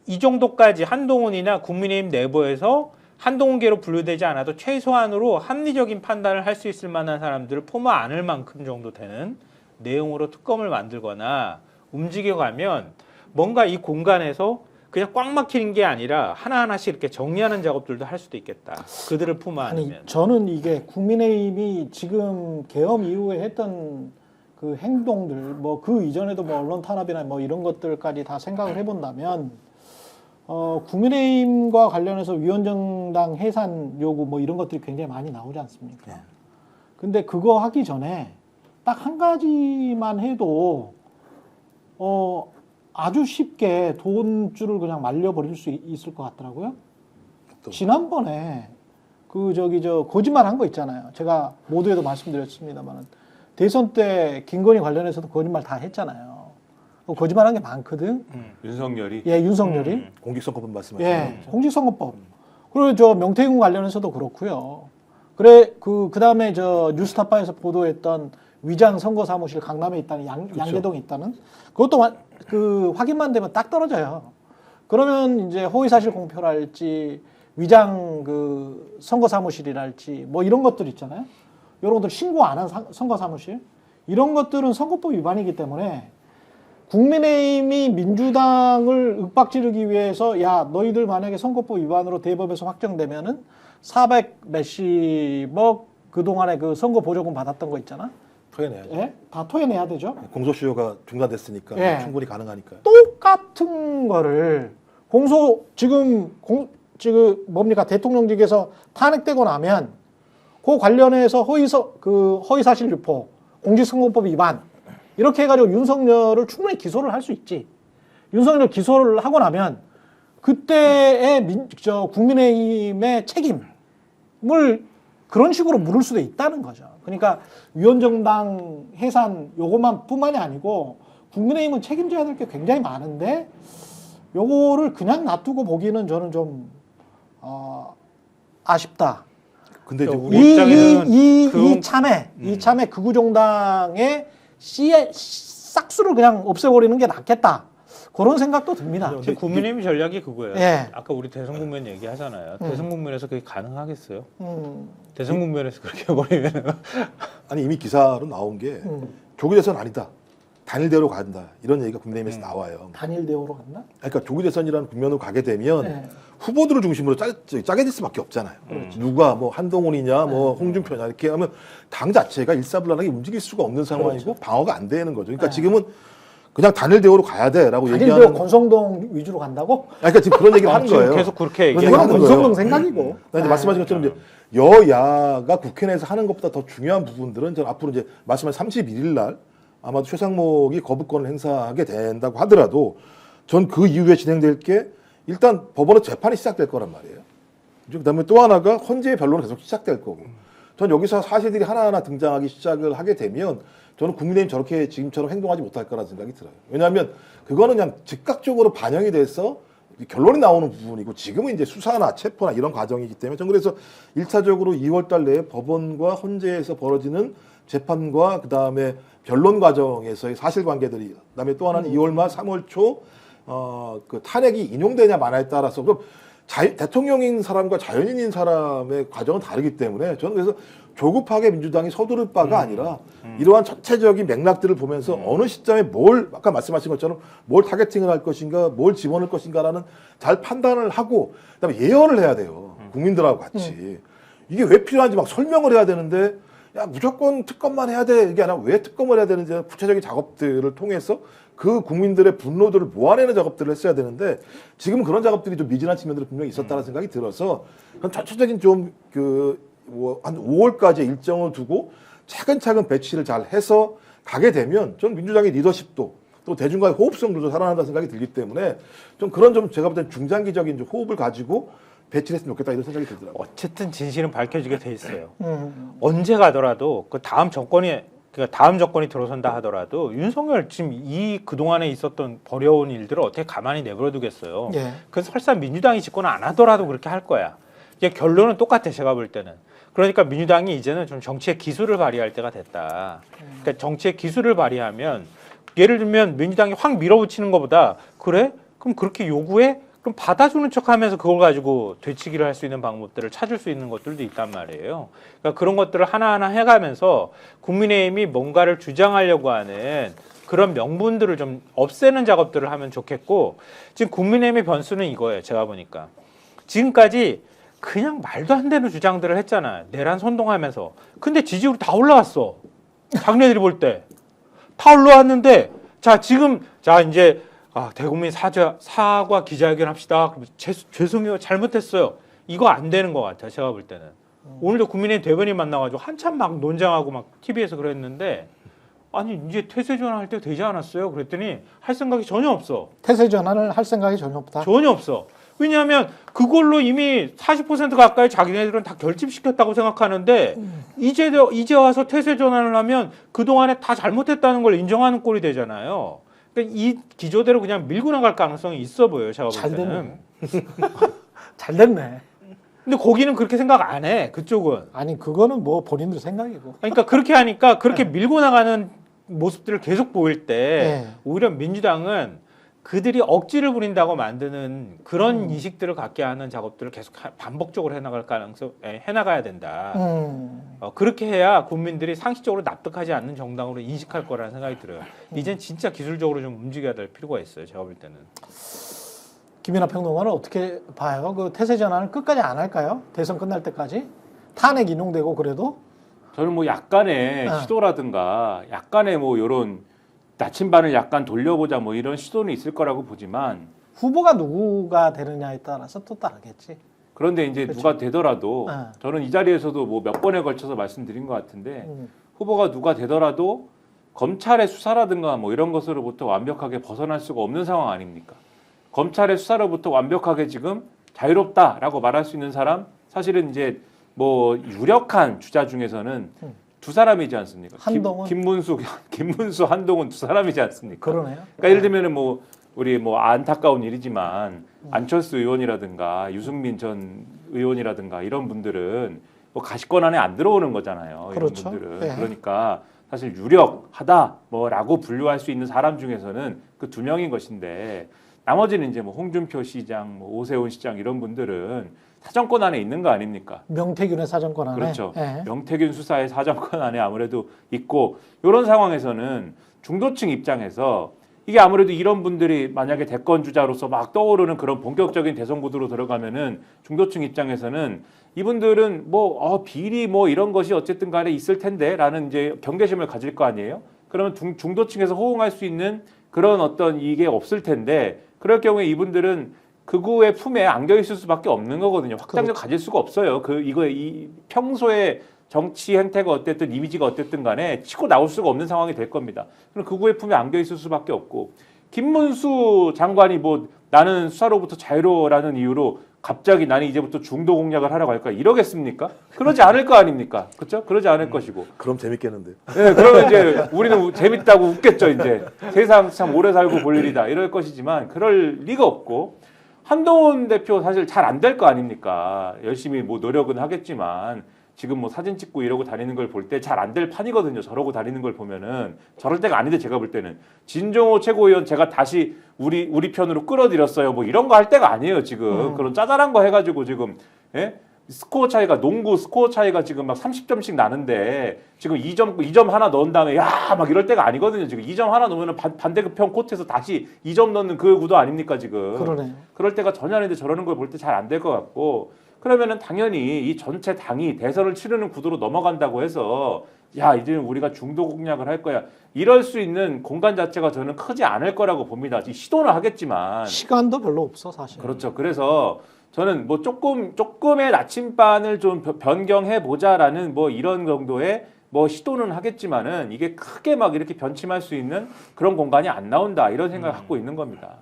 이 정도까지 한동훈이나 국민의힘 내부에서 한동훈계로 분류되지 않아도 최소한으로 합리적인 판단을 할 수 있을 만한 사람들을 포함 안을 만큼 정도 되는 내용으로 특검을 만들거나 움직여가면 뭔가 이 공간에서 그냥 꽉 막히는 게 아니라 하나하나씩 이렇게 정리하는 작업들도 할 수도 있겠다. 그들을 품어 아니 안으면. 저는 이게 국민의힘이 지금 계엄 이후에 했던 그 행동들 뭐 그 이전에도 뭐 언론 탄압이나 뭐 이런 것들까지 다 생각을 해본다면 국민의힘과 관련해서 위원정당 해산 요구 뭐 이런 것들이 굉장히 많이 나오지 않습니까? 근데 그거 하기 전에 딱 한 가지만 해도 아주 쉽게 돈줄을 그냥 말려버릴 수 있을 것 같더라고요. 지난번에 거짓말 한 거 있잖아요. 제가 모두에도 말씀드렸습니다만 대선 때 김건희 관련해서도 거짓말 다 했잖아요. 거짓말 한 게 많거든. 윤석열이. 예, 윤석열이. 공직선거법 말씀하시는 예, 공직선거법. 그리고 저 명태균 관련해서도 그렇고요. 그다음에 저 뉴스타파에서 보도했던 위장 선거사무실 강남에 있다는 양재동에 있다는 그것도 확인만 되면 딱 떨어져요. 그러면 이제 허위사실 공표랄지 위장 선거사무실이랄지 뭐 이런 것들 있잖아요. 이런 것들 신고 안 한 선거사무실 이런 것들은 선거법 위반이기 때문에 국민의힘이 민주당을 윽박지르기 위해서 야 너희들 만약에 선거법 위반으로 대법에서 확정되면은 400 몇십억 그동안에 그 선거 보조금 받았던 거 있잖아. 토해내야죠. 예? 다 토해내야 되죠. 공소시효가 중단됐으니까 예. 충분히 가능하니까요. 똑같은 거를 지금 뭡니까 대통령직에서 탄핵되고 나면 그 관련해서 허위사실 유포, 공직선거법 위반 이렇게 해가지고 윤석열을 충분히 기소를 할 수 있지. 윤석열 기소를 하고 나면 그때의 국민의힘의 책임을 그런 식으로 물을 수도 있다는 거죠. 그러니까 위원정당 해산 요것만 뿐만이 아니고 국민의힘은 책임져야 될 게 굉장히 많은데 요거를 그냥 놔두고 보기는 저는 좀 아쉽다. 근데 이제 우리 입장에서는 이 참에 극우정당의 싹수를 그냥 없애버리는 게 낫겠다. 그런 생각도 듭니다. 지금 국민의힘 전략이 그거예요. 예. 아까 우리 대선 국면 얘기하잖아요. 대선 국면에서 그게 가능하겠어요? 음, 대선 국면에서 그렇게 해버리면 아니 이미 기사로 나온 게 조기 대선 아니다. 단일대로 간다. 이런 얘기가 국민의힘에서 나와요. 단일 대우로 갔나? 그러니까 조기 대선이라는 국면으로 가게 되면 네. 후보들을 중심으로 짜게 될 수밖에 없잖아요. 누가 뭐 한동훈이냐, 뭐 홍준표냐 이렇게 하면 당 자체가 일사불란하게 움직일 수가 없는 상황이고 방어가 안 되는 거죠. 그러니까 네. 지금은 그냥 단일 대우로 가야 돼라고 단일 얘기하는. 대우 권성동 위주로 간다고? 그러니까 지금 그런 얘기를 하는 지금 거예요. 계속 그렇게 그런 얘기하는 얘기하는 그건 거예요. 권성동 생각이고. 이제 말씀하신 것처럼 이제 여야가 국회 내에서 하는 것보다 더 중요한 부분들은 저는 앞으로 이제 말씀하신 31일 날 아마도 최상목이 거부권을 행사하게 된다고 하더라도 전 그 이후에 진행될 게 일단 법원의 재판이 시작될 거란 말이에요. 그다음에 또 하나가 헌재의 변론은 계속 시작될 거고. 전 여기서 사실들이 하나하나 등장하기 시작을 하게 되면 저는 국민의힘 저렇게 지금처럼 행동하지 못할 거라는 생각이 들어요. 왜냐하면 그거는 그냥 즉각적으로 반영이 돼서 결론이 나오는 부분이고 지금은 이제 수사나 체포나 이런 과정이기 때문에 저는 그래서 1차적으로 2월 달 내에 법원과 헌재에서 벌어지는 재판과 그다음에 변론 과정에서의 사실관계들이 그다음에 또 하나는 2월 말 3월 초 그 탄핵이 인용되냐 마냐에 따라서 그럼 대통령인 사람과 자연인인 사람의 과정은 다르기 때문에 저는 그래서 조급하게 민주당이 서두를 바가 아니라 이러한 전체적인 맥락들을 보면서 어느 시점에 뭘 아까 말씀하신 것처럼 뭘 타겟팅을 할 것인가 뭘 집어넣을 것인가라는 잘 판단을 하고 그다음에 예언을 해야 돼요. 국민들하고 같이. 이게 왜 필요한지 막 설명을 해야 되는데 야 무조건 특검만 해야 돼 이게 아니라 왜 특검을 해야 되는지 구체적인 작업들을 통해서 그 국민들의 분노들을 모아내는 작업들을 했어야 되는데 지금은 그런 작업들이 좀 미진한 측면들이 분명히 있었다는 생각이 들어서 전체적인 좀 한 5월까지 일정을 두고 차근차근 배치를 잘 해서 가게 되면 전 민주당의 리더십도 또 대중과의 호흡성도 살아난다는 생각이 들기 때문에 좀 그런 좀 제가 볼 때는 중장기적인 좀 호흡을 가지고 배치를 했으면 좋겠다 이런 생각이 들더라고요. 어쨌든 진실은 밝혀지게 돼 있어요. 언제 가더라도 그 다음 정권이 들어선다 하더라도 윤석열 지금 그동안에 있었던 버려온 일들을 어떻게 가만히 내버려 두겠어요. 예. 그래서 설사 민주당이 집권 안 하더라도 그렇게 할 거야. 이게 결론은 똑같아 제가 볼 때는. 그러니까 민주당이 이제는 좀 정치의 기술을 발휘할 때가 됐다. 그러니까 정치의 기술을 발휘하면 예를 들면 민주당이 확 밀어붙이는 것보다 그래? 그럼 그렇게 요구해? 그럼 받아주는 척하면서 그걸 가지고 되치기를 할 수 있는 방법들을 찾을 수 있는 것들도 있단 말이에요. 그러니까 그런 것들을 하나하나 해가면서 국민의힘이 뭔가를 주장하려고 하는 그런 명분들을 좀 없애는 작업들을 하면 좋겠고 지금 국민의힘의 변수는 이거예요. 제가 보니까 지금까지 그냥 말도 안 되는 주장들을 했잖아요. 내란 선동하면서. 근데 지지율이 다 올라왔어. 자기네들이 볼 때. 다 올라왔는데 자 지금 자 이제 대국민 사과 기자회견 합시다. 그럼 죄송해요. 잘못했어요. 이거 안 되는 것 같아요. 제가 볼 때는. 오늘도 국민의힘 대변인 만나가지고 한참 막 논쟁하고 막 TV에서 그랬는데 아니 이제 태세 전환할 때 되지 않았어요? 그랬더니 할 생각이 전혀 없어. 태세 전환을 할 생각이 전혀 없다. 전혀 없어. 왜냐하면 그걸로 이미 40% 가까이 자기네들은 다 결집시켰다고 생각하는데 이제 와서 태세 전환을 하면 그동안에 다 잘못했다는 걸 인정하는 꼴이 되잖아요. 그러니까 이 기조대로 그냥 밀고 나갈 가능성이 있어 보여요. 제가 볼 잘 때는. 됐네. 잘 됐네. 근데 거기는 그렇게 생각 안 해. 그쪽은. 아니 그거는 뭐 본인들 생각이고. 그러니까 그렇게 하니까 그렇게 밀고 나가는 모습들을 계속 보일 때 네. 오히려 민주당은 그들이 억지를 부린다고 만드는 그런 인식들을 갖게 하는 작업들을 계속 반복적으로 해나가야 된다. 그렇게 해야 국민들이 상식적으로 납득하지 않는 정당으로 인식할 거라는 생각이 들어요. 이젠 진짜 기술적으로 좀 움직여야 될 필요가 있어요. 제가 볼 때는. 김연아 평론가는 어떻게 봐요? 그 태세 전환을 끝까지 안 할까요? 대선 끝날 때까지? 탄핵 인용되고 그래도? 저는 뭐 약간의 시도라든가 약간의 뭐 이런 나침반을 약간 돌려보자 뭐 이런 시도는 있을 거라고 보지만 후보가 누구가 되느냐에 따라서 또 다르겠지. 그런데 이제 그렇죠. 누가 되더라도 네. 저는 이 자리에서도 뭐 몇 번에 걸쳐서 말씀드린 것 같은데 후보가 누가 되더라도 검찰의 수사라든가 뭐 이런 것으로부터 완벽하게 벗어날 수가 없는 상황 아닙니까? 검찰의 수사로부터 완벽하게 지금 자유롭다라고 말할 수 있는 사람 사실은 이제 뭐 유력한 주자 중에서는 두 사람이지 않습니까? 한동훈? 김문수, 한동훈 두 사람이지 않습니까? 그러네요. 그러니까 예를 들면은 뭐 우리 뭐 안타까운 일이지만 안철수 의원이라든가 유승민 전 의원이라든가 이런 분들은 뭐 가시권 안에 안 들어오는 거잖아요. 그렇죠. 이런 분들은 네. 그러니까 사실 유력하다 뭐라고 분류할 수 있는 사람 중에서는 그 2명인 것인데 나머지는 이제 뭐 홍준표 시장, 뭐 오세훈 시장 이런 분들은 사정권 안에 있는 거 아닙니까? 명태균의 사정권 안에. 그렇죠. 예. 명태균 수사의 사정권 안에 아무래도 있고 이런 상황에서는 중도층 입장에서 이게 아무래도 이런 분들이 만약에 대권 주자로서 막 떠오르는 그런 본격적인 대선 구도로 들어가면은 중도층 입장에서는 이분들은 뭐 비리 뭐 이런 것이 어쨌든 간에 있을 텐데라는 이제 경계심을 가질 거 아니에요. 그러면 중도층에서 호응할 수 있는 그런 어떤 이게 없을 텐데 그럴 경우에 이분들은 극우의 품에 안겨 있을 수밖에 없는 거거든요. 확장력 가질 수가 없어요. 이 평소에 정치 행태가 어쨌든 이미지가 어쨌든 간에 치고 나올 수가 없는 상황이 될 겁니다. 그럼 극우의 품에 안겨 있을 수밖에 없고 김문수 장관이 뭐 나는 수사로부터 자유로워라는 이유로 갑자기 나는 이제부터 중도 공략을 하러 갈 거야 이러겠습니까? 그러지 않을 거 아닙니까? 그렇죠? 그러지 않을 것이고. 그럼 재밌겠는데. 네, 그러면 이제 우리는 재밌다고 웃겠죠. 이제 세상 참 오래 살고 볼 일이다 이럴 것이지만 그럴 리가 없고 한동훈 대표 사실 잘 안 될 거 아닙니까? 열심히 뭐 노력은 하겠지만 지금 뭐 사진 찍고 이러고 다니는 걸 볼 때 잘 안 될 판이거든요. 저러고 다니는 걸 보면은 저럴 때가 아닌데 제가 볼 때는 진종호 최고위원 제가 다시 우리 편으로 끌어들였어요. 뭐 이런 거 할 때가 아니에요. 지금 그런 짜잘한 거 해가지고 지금 예? 스코어 차이가 농구 스코어 차이가 지금 막 30점씩 나는데 지금 2점 하나 넣은 다음에 야 막 이럴 때가 아니거든요. 지금 2점 하나 넣으면 반대급형 코트에서 다시 2점 넣는 그 구도 아닙니까 지금. 그러네요. 그럴 때가 전혀 아닌데 저러는 걸 볼 때 잘 안 될 것 같고 그러면은 당연히 이 전체 당이 대선을 치르는 구도로 넘어간다고 해서 야 이제 우리가 중도 공략을 할 거야 이럴 수 있는 공간 자체가 저는 크지 않을 거라고 봅니다. 시도는 하겠지만 시간도 별로 없어 사실. 그렇죠. 그래서 저는 뭐 조금의 나침반을 좀 변경해 보자라는 뭐 이런 정도의 뭐 시도는 하겠지만은 이게 크게 막 이렇게 변침할 수 있는 그런 공간이 안 나온다 이런 생각을 갖고 있는 겁니다.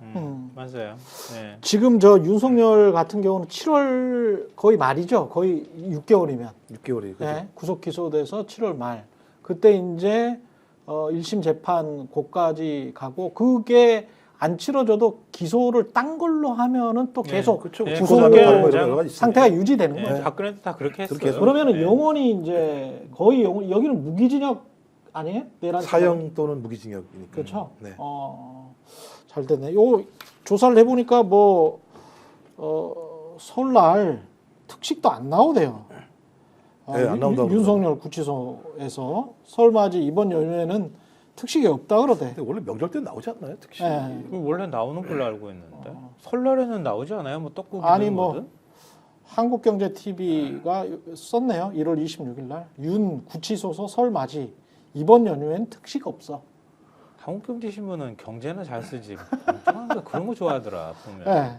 맞아요. 네. 지금 저 윤석열 같은 경우는 7월 거의 말이죠. 거의 6개월이면. 6개월이. 그죠? 네, 구속 기소돼서 7월 말. 그때 이제 1심 재판 고까지 가고 그게 안 치러져도 기소를 딴 걸로 하면은 또 계속 그렇죠. 네, 구속의 여러 가지 상태가 유지되는 네, 거죠. 박근혜도 다 그렇게 했어요. 그렇게 해서. 그러면은 네. 영원히 이제 거의 여기는 무기징역 아니에요? 내란 사형 또는 무기징역이니까. 그렇죠. 네. 잘 됐네. 요 조사를 해보니까 뭐 설날 특식도 안 나오대요. 네, 안 나온다고 윤석열 구치소에서 설맞이 이번 연휴에는 특식이 없다 그러대. 근데 원래 명절 때는 나오지 않나요? 특히. 네. 원래 나오는 걸로 알고 있는데 설날에는 나오지 않아요? 뭐 떡국이 아니 뭐 한국경제TV가 썼네요. 1월 26일 날 윤 구치소서 설맞이 이번 연휴엔 특식 없어. 한국경제신문은 경제나 잘 쓰지 그런 거 좋아하더라 보면. 네.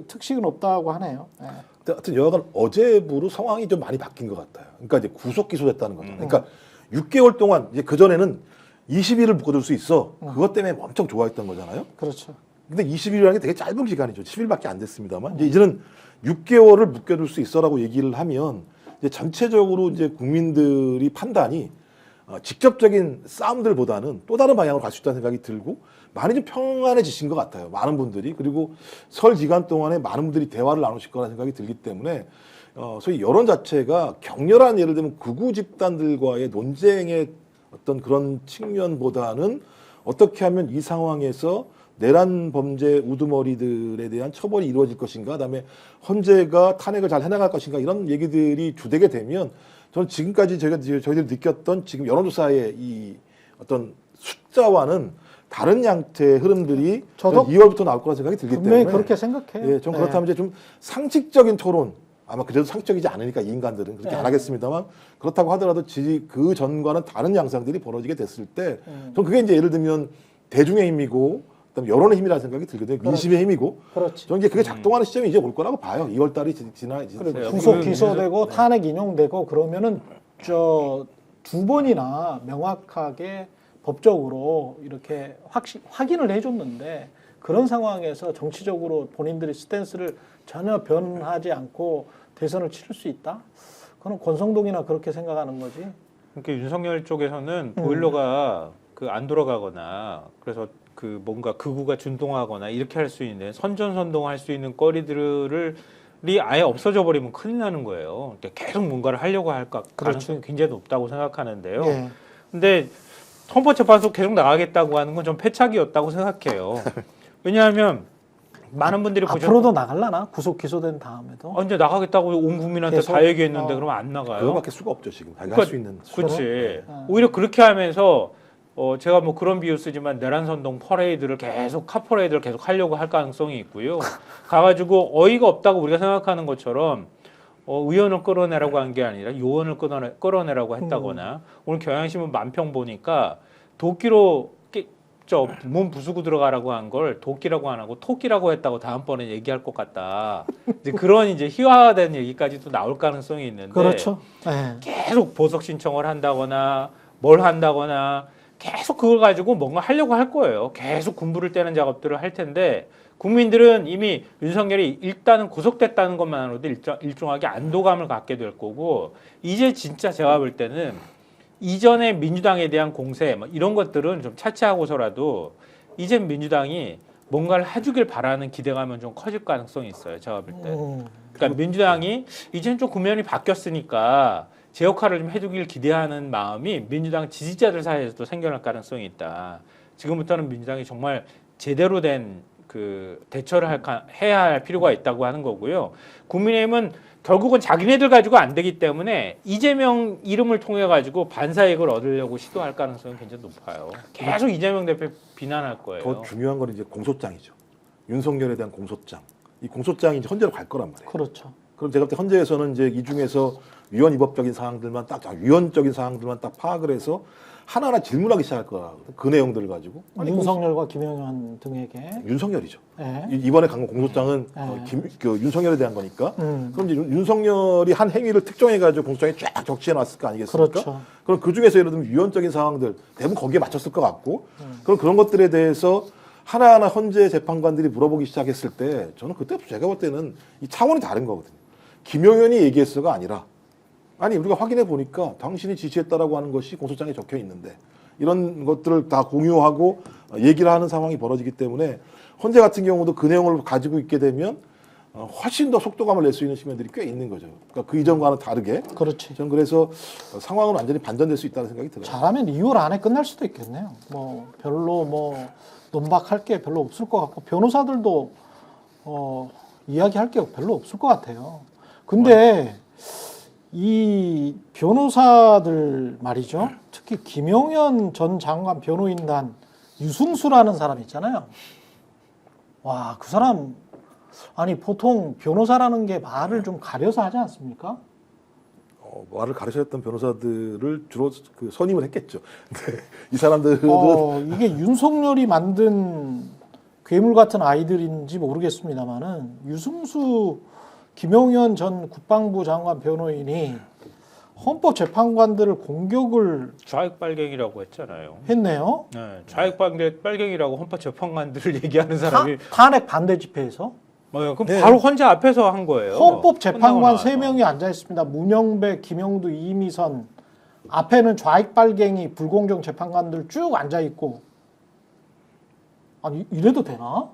특식은 없다고 하네요. 네. 근데 하여튼 여하간 어제부로 상황이 좀 많이 바뀐 것 같아요. 그러니까 이제 구속 기소됐다는 거죠. 그러니까 6개월 동안 이제 그 전에는 20일을 묶어둘 수 있어. 그것 때문에 엄청 좋아했던 거잖아요. 그렇죠. 근데 20일이라는 게 되게 짧은 기간이죠. 10일밖에 안 됐습니다만 이제는 6개월을 묶어둘 수 있어라고 얘기를 하면 이제 전체적으로 이제 국민들이 판단이 직접적인 싸움들보다는 또 다른 방향으로 갈 수 있다는 생각이 들고 많이 좀 평안해지신 것 같아요. 많은 분들이. 그리고 설 기간 동안에 많은 분들이 대화를 나누실 거라는 생각이 들기 때문에 소위 여론 자체가 격렬한 예를 들면 극우 집단들과의 논쟁의 어떤 그런 측면보다는 어떻게 하면 이 상황에서 내란 범죄 우두머리들에 대한 처벌이 이루어질 것인가, 그다음에 헌재가 탄핵을 잘 해나갈 것인가 이런 얘기들이 주되게 되면 저는 지금까지 저희들이 느꼈던 지금 여론조사의 이 어떤 숫자와는 다른 양태의 흐름들이 저도 2월부터 나올 거라 생각이 들기 분명히 때문에 그렇게 생각해요. 예, 좀 그렇다면 이제 좀 상식적인 토론 아마 그래도 상식적이지 않으니까 이 인간들은 그렇게 안 하겠습니다만 그렇다고 하더라도 그 전과는 다른 양상들이 벌어지게 됐을 때 전 그게 이제 예를 들면 대중의 힘이고 그다음에 여론의 힘이라는 생각이 들거든요. 민심의 힘이고. 그렇지. 저는 이제 그게 작동하는 시점이 이제 올 거라고 봐요. 2월 달이 지나 그래, 네, 구속 그 기소되고 네. 탄핵 인용되고 그러면은 저 두 번이나 명확하게 법적으로 이렇게 확인을 해줬는데 그런 상황에서 정치적으로 본인들이 스탠스를 전혀 변하지 않고 대선을 치를 수 있다? 그건 권성동이나 그렇게 생각하는 거지. 그러니까 윤석열 쪽에서는 보일러가 그 안 돌아가거나 그래서 그 뭔가 극우가 준동하거나 이렇게 할 수 있는 선전선동할 수 있는 거리들을 아예 없어져 버리면 큰일 나는 거예요. 그러니까 계속 뭔가를 하려고 할 가능성이 굉장히 높다고 생각하는데요. 예. 근데 헌법재판소 계속 나가겠다고 하는 건 좀 패착이었다고 생각해요. 왜냐하면 많은 분들이 앞으로도 나갈라나? 구속 기소된 다음에도? 언제 나가겠다고 온 국민한테 계속? 다 얘기했는데 그러면 안 나가요. 그거밖에 수가 없죠 지금. 자기가 그러니까 할 수 있는. 그렇지. 오히려 그렇게 하면서 제가 뭐 그런 비유 쓰지만 내란선동 퍼레이드를 계속 카퍼레이드를 계속 하려고 할 가능성이 있고요. 가가지고 어이가 없다고 우리가 생각하는 것처럼 의원을 끌어내라고 한 게 아니라 요원을 끌어내라고 했다거나 오늘 경향신문 만평 보니까 도끼로 몸 부수고 들어가라고 한 걸 도끼라고 안 하고 토끼라고 했다고 다음번에 얘기할 것 같다. 이제 그런 이제 희화화된 얘기까지도 나올 가능성이 있는데 그렇죠. 네. 계속 보석 신청을 한다거나 뭘 한다거나 계속 그걸 가지고 뭔가 하려고 할 거예요. 계속 군부를 떼는 작업들을 할 텐데 국민들은 이미 윤석열이 일단은 구속됐다는 것만으로도 일종하게 안도감을 갖게 될 거고 이제 진짜 제가 볼 때는 이전에 민주당에 대한 공세 뭐 이런 것들은 좀 차치하고서라도 이제 민주당이 뭔가를 해주길 바라는 기대감은 좀 커질 가능성이 있어요. 제가 볼 때. 그러니까 민주당이 이제는 좀 국면이 바뀌었으니까 제 역할을 좀 해주길 기대하는 마음이 민주당 지지자들 사이에서도 생겨날 가능성이 있다. 지금부터는 민주당이 정말 제대로 된 그 대처를 해야 할 필요가 있다고 하는 거고요. 국민의힘은 결국은 자기네들 가지고 안 되기 때문에 이재명 이름을 통해 가지고 반사이익을 얻으려고 시도할 가능성이 굉장히 높아요. 계속 이재명 대표 비난할 거예요. 더 중요한 건 이제 공소장이죠. 윤석열에 대한 공소장. 이 공소장이 이제 헌재로 갈 거란 말이에요. 그렇죠. 그럼 제가 볼 때 헌재에서는 이제 이 중에서 위헌 위법적인 사항들만 위헌적인 사항들만 딱 파악을 해서 하나하나 질문하기 시작할 거야. 그 내용들을 가지고. 윤석열과 김영현 등에게. 윤석열이죠. 네. 이번에 간 공소장은 윤석열에 대한 거니까. 그럼 이제 윤석열이 한 행위를 특정해가지고 공소장에 쫙 적시해 놨을 거 아니겠습니까? 그렇죠. 그럼 그 중에서 예를 들면 위헌적인 사항들 대부분 거기에 맞췄을 것 같고 그럼 그런 것들에 대해서 하나하나 헌재 재판관들이 물어보기 시작했을 때 저는 그때부터 제가 볼 때는 이 차원이 다른 거거든요. 김용현이 얘기했어가 아니라 아니 우리가 확인해 보니까 당신이 지시했다라고 하는 것이 공소장에 적혀 있는데 이런 것들을 다 공유하고 얘기를 하는 상황이 벌어지기 때문에 헌재 같은 경우도 그 내용을 가지고 있게 되면 훨씬 더 속도감을 낼 수 있는 측면들이 꽤 있는 거죠. 그러니까 그 이전과는 다르게. 그렇지. 저는 그래서 상황은 완전히 반전될 수 있다는 생각이 들어요. 잘하면 2월 안에 끝날 수도 있겠네요. 뭐 별로 뭐 논박할 게 별로 없을 것 같고 변호사들도 이야기할 게 별로 없을 것 같아요. 근데 이 변호사들 말이죠. 특히 김용현 전 장관 변호인단 유승수라는 사람 있잖아요. 와, 그 사람 아니 보통 변호사라는 게 말을 좀 가려서 하지 않습니까? 말을 가르쳤던 변호사들을 주로 그 선임을 했겠죠. 근데 이 사람들은 이게 윤석열이 만든 괴물 같은 아이들인지 모르겠습니다만은 유승수 김용현 전 국방부 장관 변호인이 헌법재판관들을 공격을 좌익빨갱이라고 했잖아요. 했네요. 네, 좌익빨갱이라고 헌법재판관들을 얘기하는 사람이 탄핵 반대 집회에서 그럼 네. 바로 헌재 앞에서 한 거예요. 헌법재판관 3명이 앉아 있습니다. 문영배, 김영두, 이미선. 앞에는 좌익빨갱이 불공정 재판관들 쭉 앉아 있고. 아니 이래도 되나?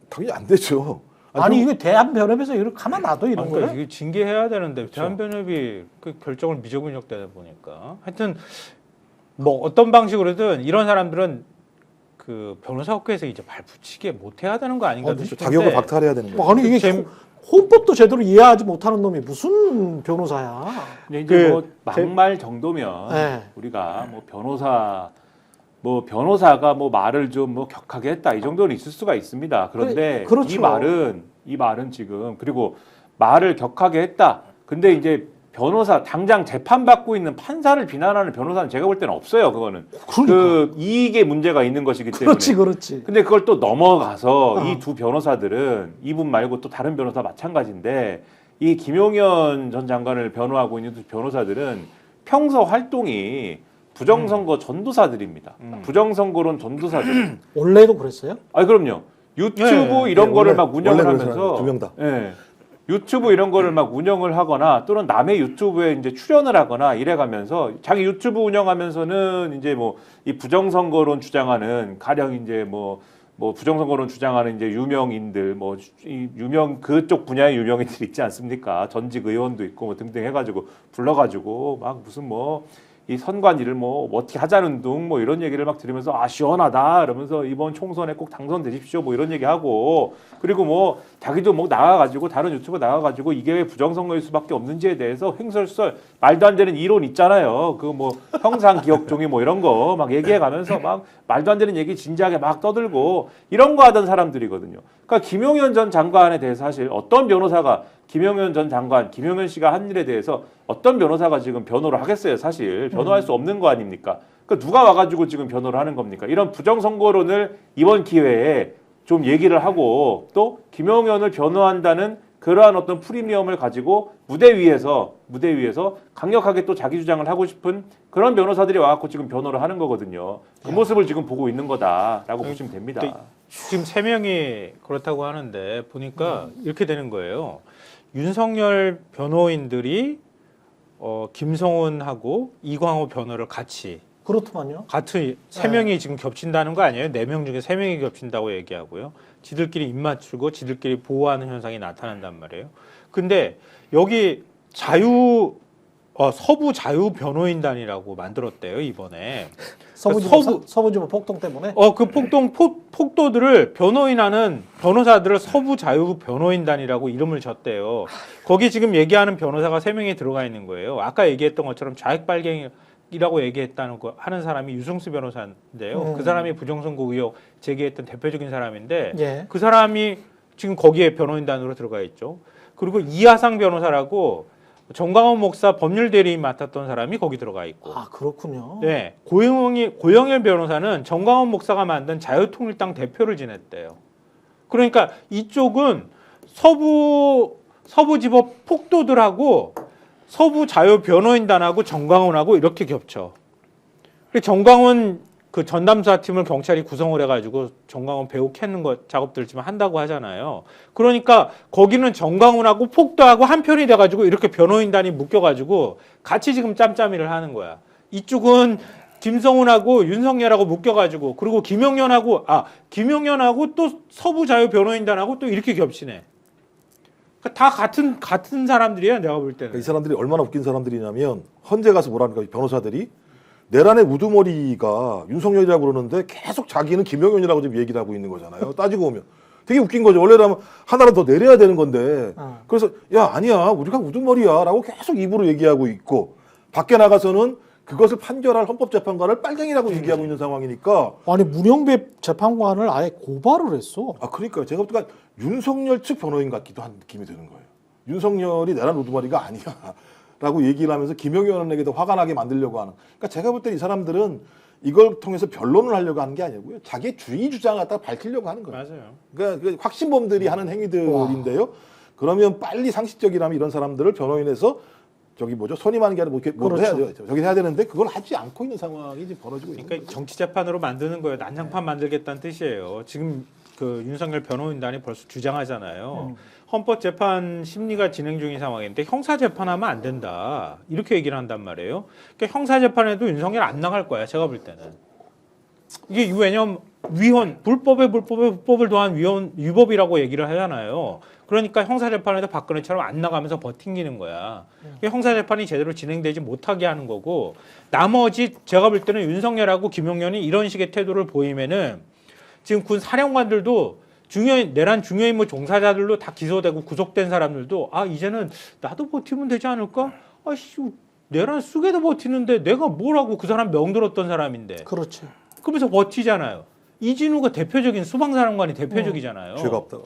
당연히 안 되죠. 아니 이거 대한변협에서 이렇게 가만 놔둬 이런 그러니까 거예요? 이게 징계해야 되는데 그렇죠. 대한변협이 그 결정을 미적분적되다 보니까 하여튼 뭐 어떤 방식으로든 이런 사람들은 그 변호사 업계에서 이제 발 붙이게 못 해야 되는 거 아닌가 싶은데 자격을 박탈해야 되는 거예요. 아니 이게 헌법도 제대로 이해하지 못하는 놈이 무슨 변호사야? 근데 이제 뭐 막말 정도면 네. 우리가 뭐 변호사가 뭐 말을 좀 뭐 격하게 했다 이 정도는 있을 수가 있습니다. 그런데 그렇죠. 이 말은 지금 그리고 말을 격하게 했다. 근데 이제 변호사 당장 재판 받고 있는 판사를 비난하는 변호사는 제가 볼 때는 없어요. 그거는 그러니까. 그 이익에 문제가 있는 것이기 때문에. 그렇지. 근데 그걸 또 넘어가서 이 두 변호사들은 이분 말고 또 다른 변호사 마찬가지인데 이 김용현 전 장관을 변호하고 있는 두 변호사들은 평소 활동이 부정선거 전도사들입니다. 부정선거론 전도사들. 원래도 그랬어요? 아 그럼요. 유튜브 이런 거를 막 운영을 하면서 두 명 다. 예. 유튜브 이런 거를 막 운영을 하거나 또는 남의 유튜브에 이제 출연을 하거나 이래가면서 자기 유튜브 운영하면서는 이제 뭐 이 부정선거론 주장하는 가령 이제 뭐 부정선거론 주장하는 이제 유명인들 이 유명 그쪽 분야의 유명인들 있지 않습니까? 전직 의원도 있고 뭐 등등 해가지고 불러가지고 막 무슨 뭐 이 선관위를 뭐 어떻게 하자는 둥 뭐 이런 얘기를 막 들으면서 아 시원하다 이러면서 이번 총선에 꼭 당선되십시오 뭐 이런 얘기하고 그리고 뭐 자기도 뭐 나가가지고 다른 유튜브 나가가지고 이게 왜 부정선거일 수밖에 없는지에 대해서 횡설설 말도 안 되는 이론 있잖아요. 그 뭐 형상 기억종이 뭐 이런 거 막 얘기해가면서 막 말도 안 되는 얘기 진지하게 막 떠들고 이런 거 하던 사람들이거든요. 그러니까 김용현 전 장관에 대해서 사실 어떤 변호사가 김용현 전 장관, 김용현 씨가 한 일에 대해서 어떤 변호사가 지금 변호를 하겠어요, 사실. 변호할 수 없는 거 아닙니까? 그러니까 누가 와가지고 지금 변호를 하는 겁니까? 이런 부정선거론을 이번 기회에 좀 얘기를 하고 또 김용현을 변호한다는 그러한 어떤 프리미엄을 가지고 무대 위에서 강력하게 또 자기 주장을 하고 싶은 그런 변호사들이 와갖고 지금 변호를 하는 거거든요. 그 모습을 지금 보고 있는 거다라고 보시면 됩니다. 지금 3명이 그렇다고 하는데 보니까 이렇게 되는 거예요. 윤석열 변호인들이 김성훈하고 이광호 변호를 같이 그렇더만요. 같은 3명이 지금 겹친다는 거 아니에요? 4명 중에 3명이 겹친다고 얘기하고요. 지들끼리 입 맞추고 지들끼리 보호하는 현상이 나타난단 말이에요. 근데 여기 서부 자유 변호인단이라고 만들었대요, 이번에. 서부지법 폭동 때문에. 그 폭도들을 변호인하는 변호사들을 서부 자유 변호인단이라고 이름을 줬대요. 거기 지금 얘기하는 변호사가 3명이 들어가 있는 거예요. 아까 얘기했던 것처럼 좌익 발갱이라고 얘기했다는 거 하는 사람이 유승수 변호사인데요. 그 사람이 부정선거 의혹 제기했던 대표적인 사람인데 예. 그 사람이 지금 거기에 변호인단으로 들어가 있죠. 그리고 이하상 변호사라고 정광훈 목사 법률 대리인 맡았던 사람이 거기 들어가 있고. 아 그렇군요. 네, 고영일 변호사는 정광훈 목사가 만든 자유통일당 대표를 지냈대요. 그러니까 이쪽은 서부지법 폭도들하고 서부 자유 변호인단하고 정광훈하고 이렇게 겹쳐. 그리고 정광훈 그 전담수사팀을 경찰이 구성을 해가지고 정광훈 배우 캐는 거 작업들 지금 한다고 하잖아요. 그러니까 거기는 정광훈하고 폭도하고 한 편이 돼가지고 이렇게 변호인단이 묶여가지고 같이 지금 짬짬이를 하는 거야. 이쪽은 김성훈하고 윤석열하고 묶여가지고 그리고 김용현하고 또 서부자유 변호인단하고 또 이렇게 겹치네. 그러니까 다 같은 사람들이야 내가 볼 때는. 이 사람들이 얼마나 웃긴 사람들이냐면 헌재 가서 뭐랍니까 변호사들이 내란의 우두머리가 윤석열이라고 그러는데 계속 자기는 김용현이라고 지금 얘기를 하고 있는 거잖아요. 따지고 보면 되게 웃긴 거죠. 원래라면 하나를 더 내려야 되는 건데 그래서 야 아니야 우리가 우두머리야라고 계속 입으로 얘기하고 있고 밖에 나가서는 그것을 판결할 헌법재판관을 빨갱이라고 얘기하고 있는 상황이니까 아니 문영배 재판관을 아예 고발을 했어. 그러니까요. 제가 볼 때 윤석열 측 변호인 같기도 한 느낌이 드는 거예요. 윤석열이 내란 우두머리가 아니야. 라고 얘기를 하면서 김용현에게도 화가 나게 만들려고 하는. 그러니까 제가 볼 때 이 사람들은 이걸 통해서 변론을 하려고 하는 게 아니고요. 자기의 주의 주장을 갖다가 밝히려고 하는 거예요. 맞아요. 그러니까 그 확신범들이 하는 행위들인데요. 그러면 빨리 상식적이라면 이런 사람들을 변호인에서 선임하는 게 아니라 그렇죠. 해야 돼요. 저기 해야 되는데 그걸 하지 않고 있는 상황이 지금 벌어지고 있는 거예요. 그러니까 정치 재판으로 만드는 거예요. 난장판 만들겠다는 뜻이에요. 지금 그 윤석열 변호인단이 벌써 주장하잖아요. 헌법재판 심리가 진행 중인 상황인데 형사재판하면 안 된다. 이렇게 얘기를 한단 말이에요. 그러니까 형사재판에도 윤석열 안 나갈 거야. 제가 볼 때는. 이게 왜냐면 불법을 더한 위법이라고 얘기를 하잖아요. 그러니까 형사재판에도 박근혜처럼 안 나가면서 버팅기는 거야. 형사재판이 제대로 진행되지 못하게 하는 거고 나머지 제가 볼 때는 윤석열하고 김용현이 이런 식의 태도를 보이면은 지금 군 사령관들도 내란 중요임무 종사자들도 다 기소되고 구속된 사람들도 이제는 나도 버티면 되지 않을까? 내란 쓰게도 버티는데 내가 뭐라고 그 사람 명들었던 사람인데. 그렇지. 그러면서 버티잖아요. 이진우가 대표적인 수방사령관이 대표적이잖아요. 죄가 없다.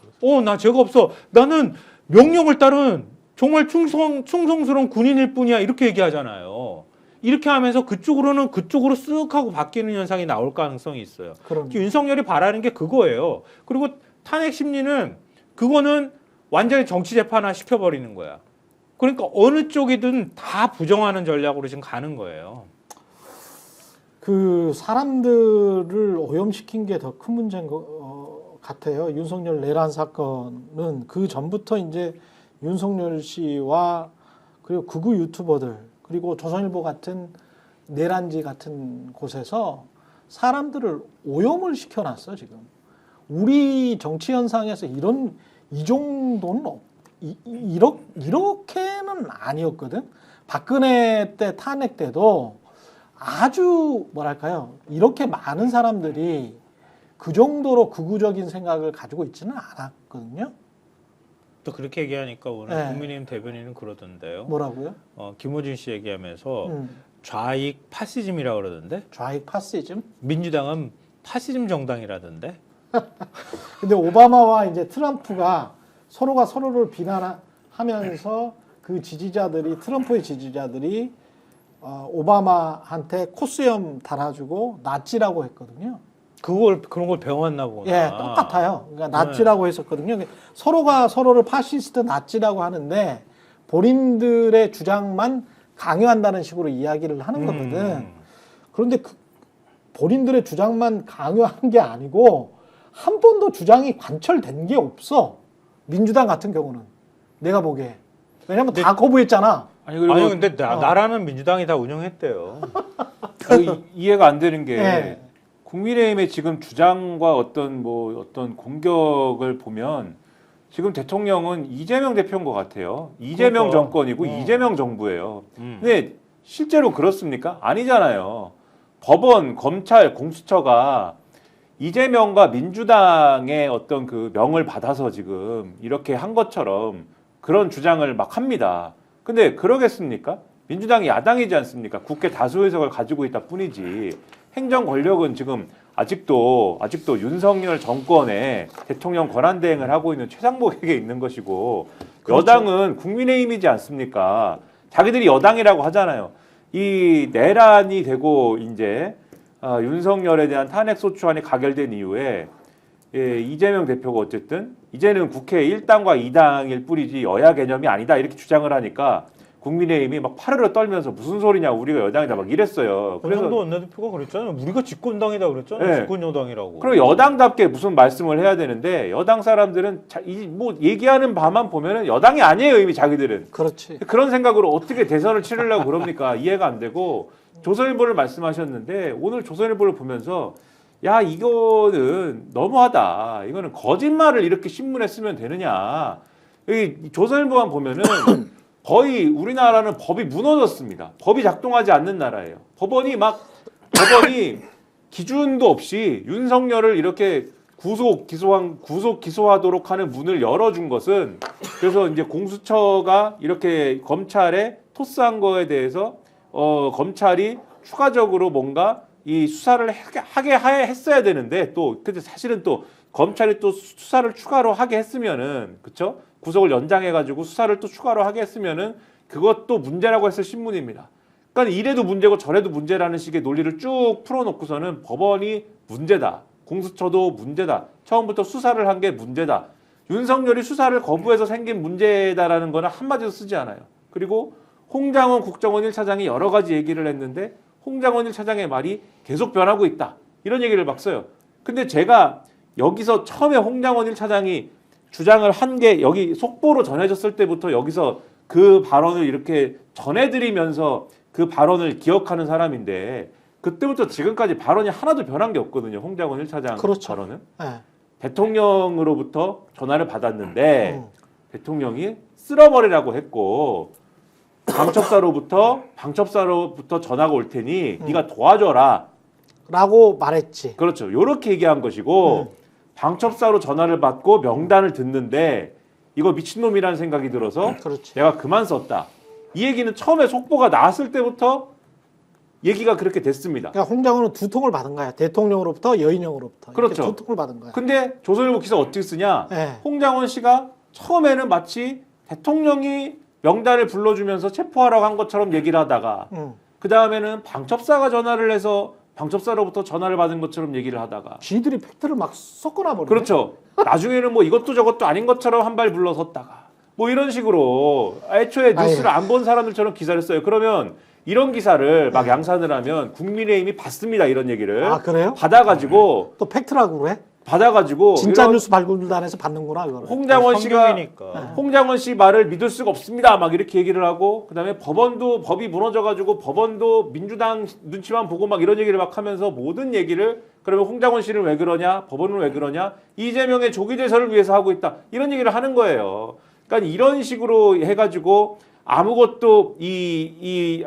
나 죄가 없어. 나는 명령을 따른 정말 충성스러운 군인일 뿐이야. 이렇게 얘기하잖아요. 이렇게 하면서 그쪽으로 쓱 하고 바뀌는 현상이 나올 가능성이 있어요. 윤석열이 바라는 게 그거예요. 그리고 탄핵 심리는 그거는 완전히 정치 재판화 시켜버리는 거야. 그러니까 어느 쪽이든 다 부정하는 전략으로 지금 가는 거예요. 그 사람들을 오염시킨 게 더 큰 문제인 것 같아요. 윤석열 내란 사건은 그 전부터 이제 윤석열 씨와 그리고 극우 유튜버들 그리고 조선일보 같은 내란지 같은 곳에서 사람들을 오염을 시켜놨어 지금. 우리 정치 현상에서 이 정도는 이렇게는 아니었거든. 박근혜 때 탄핵 때도 아주 뭐랄까요? 이렇게 많은 사람들이 그 정도로 극우적인 생각을 가지고 있지는 않았거든요. 또 그렇게 얘기하니까 오늘 네. 국민의힘 대변인은 그러던데요. 뭐라고요? 김호진 씨 얘기하면서 좌익 파시즘이라고 그러던데 좌익 파시즘? 민주당은 파시즘 정당이라던데. 근데 오바마와 이제 트럼프가 서로가 서로를 비난하면서 그 지지자들이 트럼프의 지지자들이 오바마한테 코수염 달아주고 나치라고 했거든요. 그런 걸 배워왔나 보구나. 예, 똑같아요. 그러니까 나치라고 했었거든요. 서로가 서로를 파시스트 나치라고 하는데 본인들의 주장만 강요한다는 식으로 이야기를 하는 거거든. 그런데 본인들의 주장만 강요한 게 아니고 한 번도 주장이 관철된 게 없어. 민주당 같은 경우는 내가 보기에. 왜냐면 다 거부했잖아. 아니 그리고 근데 나라는 민주당이 다 운영했대요. 이해가 안 되는 게 네. 국민의힘의 지금 주장과 어떤 공격을 보면 지금 대통령은 이재명 대표인 것 같아요. 이재명 그러니까. 정권이고 이재명 정부예요. 근데 실제로 그렇습니까? 아니잖아요. 법원, 검찰, 공수처가 이재명과 민주당의 어떤 그 명을 받아서 지금 이렇게 한 것처럼 그런 주장을 막 합니다. 근데 그러겠습니까? 민주당이 야당이지 않습니까? 국회 다수 의석을 가지고 있다 뿐이지 행정 권력은 지금 아직도 윤석열 정권의 대통령 권한 대행을 하고 있는 최상목에게 있는 것이고 그렇죠. 여당은 국민의힘이지 않습니까? 자기들이 여당이라고 하잖아요. 이 내란이 되고 이제 윤석열에 대한 탄핵 소추안이 가결된 이후에 이재명 대표가 어쨌든 이제는 국회 1당과 2당일 뿐이지 여야 개념이 아니다 이렇게 주장을 하니까 국민의힘이 막 파르르 떨면서 무슨 소리냐 우리가 여당이다 막 이랬어요. 권성도 원내대표가 그랬잖아요. 우리가 집권당이다 그랬잖아요. 네. 집권여당이라고. 그리고 여당답게 무슨 말씀을 해야 되는데 여당 사람들은 뭐 얘기하는 바만 보면은 여당이 아니에요 이미 자기들은. 그렇지. 그런 생각으로 어떻게 대선을 치르려고 그럽니까? 이해가 안 되고 조선일보를 말씀하셨는데 오늘 조선일보를 보면서 야 이거는 너무하다. 이거는 거짓말을 이렇게 신문에 쓰면 되느냐. 이 조선일보만 보면은 거의 우리나라는 법이 무너졌습니다. 법이 작동하지 않는 나라예요. 법원이 기준도 없이 윤석열을 이렇게 구속 기소하도록 하는 문을 열어준 것은 그래서 이제 공수처가 이렇게 검찰에 토스한 거에 대해서 검찰이 추가적으로 뭔가 이 수사를 하게 했어야 되는데 근데 사실은 또 검찰이 또 수사를 추가로 하게 했으면은 그쵸? 구속을 연장해가지고 수사를 또 추가로 하게 했으면은 그것도 문제라고 했을 신문입니다. 그러니까 이래도 문제고 저래도 문제라는 식의 논리를 쭉 풀어놓고서는 법원이 문제다. 공수처도 문제다. 처음부터 수사를 한 게 문제다. 윤석열이 수사를 거부해서 생긴 문제다라는 거는 한마디도 쓰지 않아요. 그리고 홍장원 국정원 1차장이 여러 가지 얘기를 했는데 홍장원 1차장의 말이 계속 변하고 있다. 이런 얘기를 막 써요. 근데 제가 여기서 처음에 홍장원 1차장이 주장을 한 게 여기 속보로 전해졌을 때부터 여기서 그 발언을 이렇게 전해드리면서 그 발언을 기억하는 사람인데 그때부터 지금까지 발언이 하나도 변한 게 없거든요. 홍장원 1차장 그렇죠. 발언은. 네. 대통령으로부터 전화를 받았는데 대통령이 쓸어버리라고 했고 방첩사로부터 전화가 올 테니 네가 도와줘라. 라고 말했지. 그렇죠. 이렇게 얘기한 것이고 방첩사로 전화를 받고 명단을 듣는데 이거 미친놈이라는 생각이 들어서 그렇지. 내가 그만 썼다. 이 얘기는 처음에 속보가 나왔을 때부터 얘기가 그렇게 됐습니다. 그러니까 홍장원은 두 통을 받은 거야. 대통령으로부터 여인형으로부터. 이렇게 그렇죠. 두 통을 받은 거야. 근데 조선일보 기사 어떻게 쓰냐? 네. 홍장원 씨가 처음에는 마치 대통령이 명단을 불러주면서 체포하라고 한 것처럼 얘기를 하다가 그 다음에는 방첩사가 전화를 해서 방첩사로부터 전화를 받은 것처럼 얘기를 하다가 지들이 팩트를 막 섞어놔 버리네. 그렇죠. 나중에는 뭐 이것도 저것도 아닌 것처럼 한 발 물러섰다가 뭐 이런 식으로 애초에 뉴스를 안 본 사람들처럼 기사를 써요. 그러면 이런 기사를 막 양산을 하면 국민의힘이 받습니다. 이런 얘기를. 아, 그래요? 받아가지고 또 팩트라고 그래? 받아가지고 진짜 이런 뉴스 발굴단에서 받는구나 이거를. 홍장원 씨가 성경이니까. 홍장원 씨 말을 믿을 수가 없습니다. 막 이렇게 얘기를 하고 그다음에 법이 무너져가지고 법원도 민주당 눈치만 보고 막 이런 얘기를 막 하면서 모든 얘기를 그러면 홍장원 씨는 왜 그러냐, 법원은 왜 그러냐, 이재명의 조기 대선을 위해서 하고 있다 이런 얘기를 하는 거예요. 그러니까 이런 식으로 해가지고 아무것도 이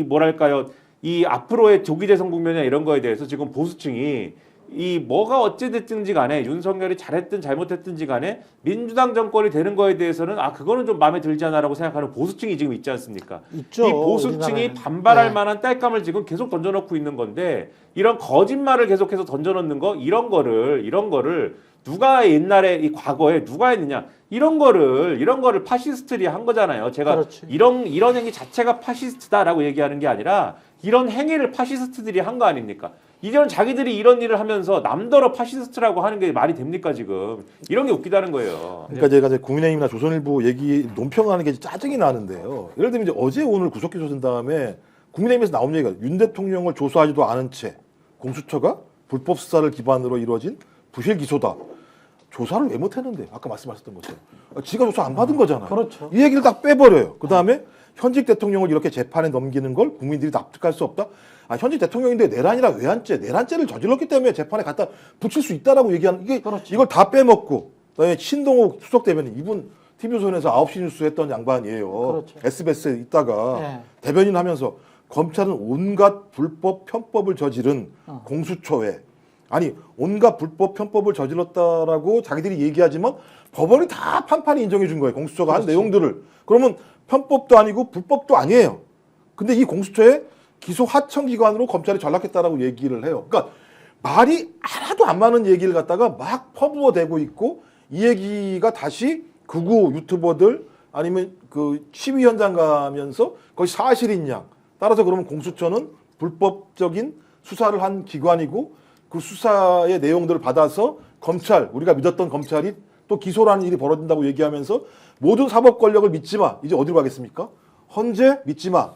뭐랄까요. 이 앞으로의 조기 대선 국면이나 이런 거에 대해서 지금 보수층이 이 뭐가 어찌됐든지 간에 윤석열이 잘했든 잘못했든지 간에 민주당 정권이 되는 거에 대해서는 아 그거는 좀 마음에 들지 않아라고 생각하는 보수층이 지금 있지 않습니까? 있죠. 이 보수층이 우리나라에는. 반발할 네. 만한 딸감을 지금 계속 던져놓고 있는 건데 이런 거짓말을 계속해서 던져놓는 거 이런 거를 누가 옛날에 이 과거에 누가 했느냐 이런 거를 파시스트들이 한 거잖아요. 제가 그렇지. 이런 행위 자체가 파시스트다라고 얘기하는 게 아니라 이런 행위를 파시스트들이 한 거 아닙니까? 이런 자기들이 이런 일을 하면서 남더러 파시스트라고 하는 게 말이 됩니까 지금? 이런 게 웃기다는 거예요. 그러니까 제가 이제 국민의힘이나 조선일보 얘기 논평하는 게 짜증이 나는데요. 예를 들면 이제 어제 오늘 구속 기소된 다음에 국민의힘에서 나온 얘기가 윤 대통령을 조사하지도 않은 채 공수처가 불법 수사를 기반으로 이루어진 부실 기소다. 조사를 왜 못했는데? 아까 말씀하셨던 것처럼 지가 조사 안 받은 거잖아요. 그렇죠. 이 얘기를 딱 빼버려요. 그 다음에 현직 대통령을 이렇게 재판에 넘기는 걸 국민들이 납득할 수 없다. 아, 현직 대통령인데 내란이라 외환죄, 내란죄를 저질렀기 때문에 재판에 갖다 붙일 수 있다라고 얘기하는 이게 그렇죠. 이걸 다 빼먹고 그다음에 신동욱 수석 대변인 이분 TV조선에서 9시 뉴스 했던 양반이에요. 그렇죠. SBS에 있다가 네. 대변인 하면서 검찰은 온갖 불법 편법을 저지른 공수처에 아니 온갖 불법 편법을 저질렀다라고 자기들이 얘기하지만 법원이 다 판판이 인정해 준 거예요. 공수처가 한 내용들을. 그러면 편법도 아니고 불법도 아니에요. 근데 이 공수처에 기소 하청 기관으로 검찰이 전락했다라고 얘기를 해요. 그러니까 말이 하나도 안 맞는 얘기를 갖다가 막 퍼부어 대고 있고 이 얘기가 다시 극우 유튜버들 아니면 그 시위 현장 가면서 거의 사실인 양. 따라서 그러면 공수처는 불법적인 수사를 한 기관이고 그 수사의 내용들을 받아서 검찰, 우리가 믿었던 검찰이 또 기소라는 일이 벌어진다고 얘기하면서 모든 사법 권력을 믿지 마. 이제 어디로 가겠습니까? 헌재 믿지 마.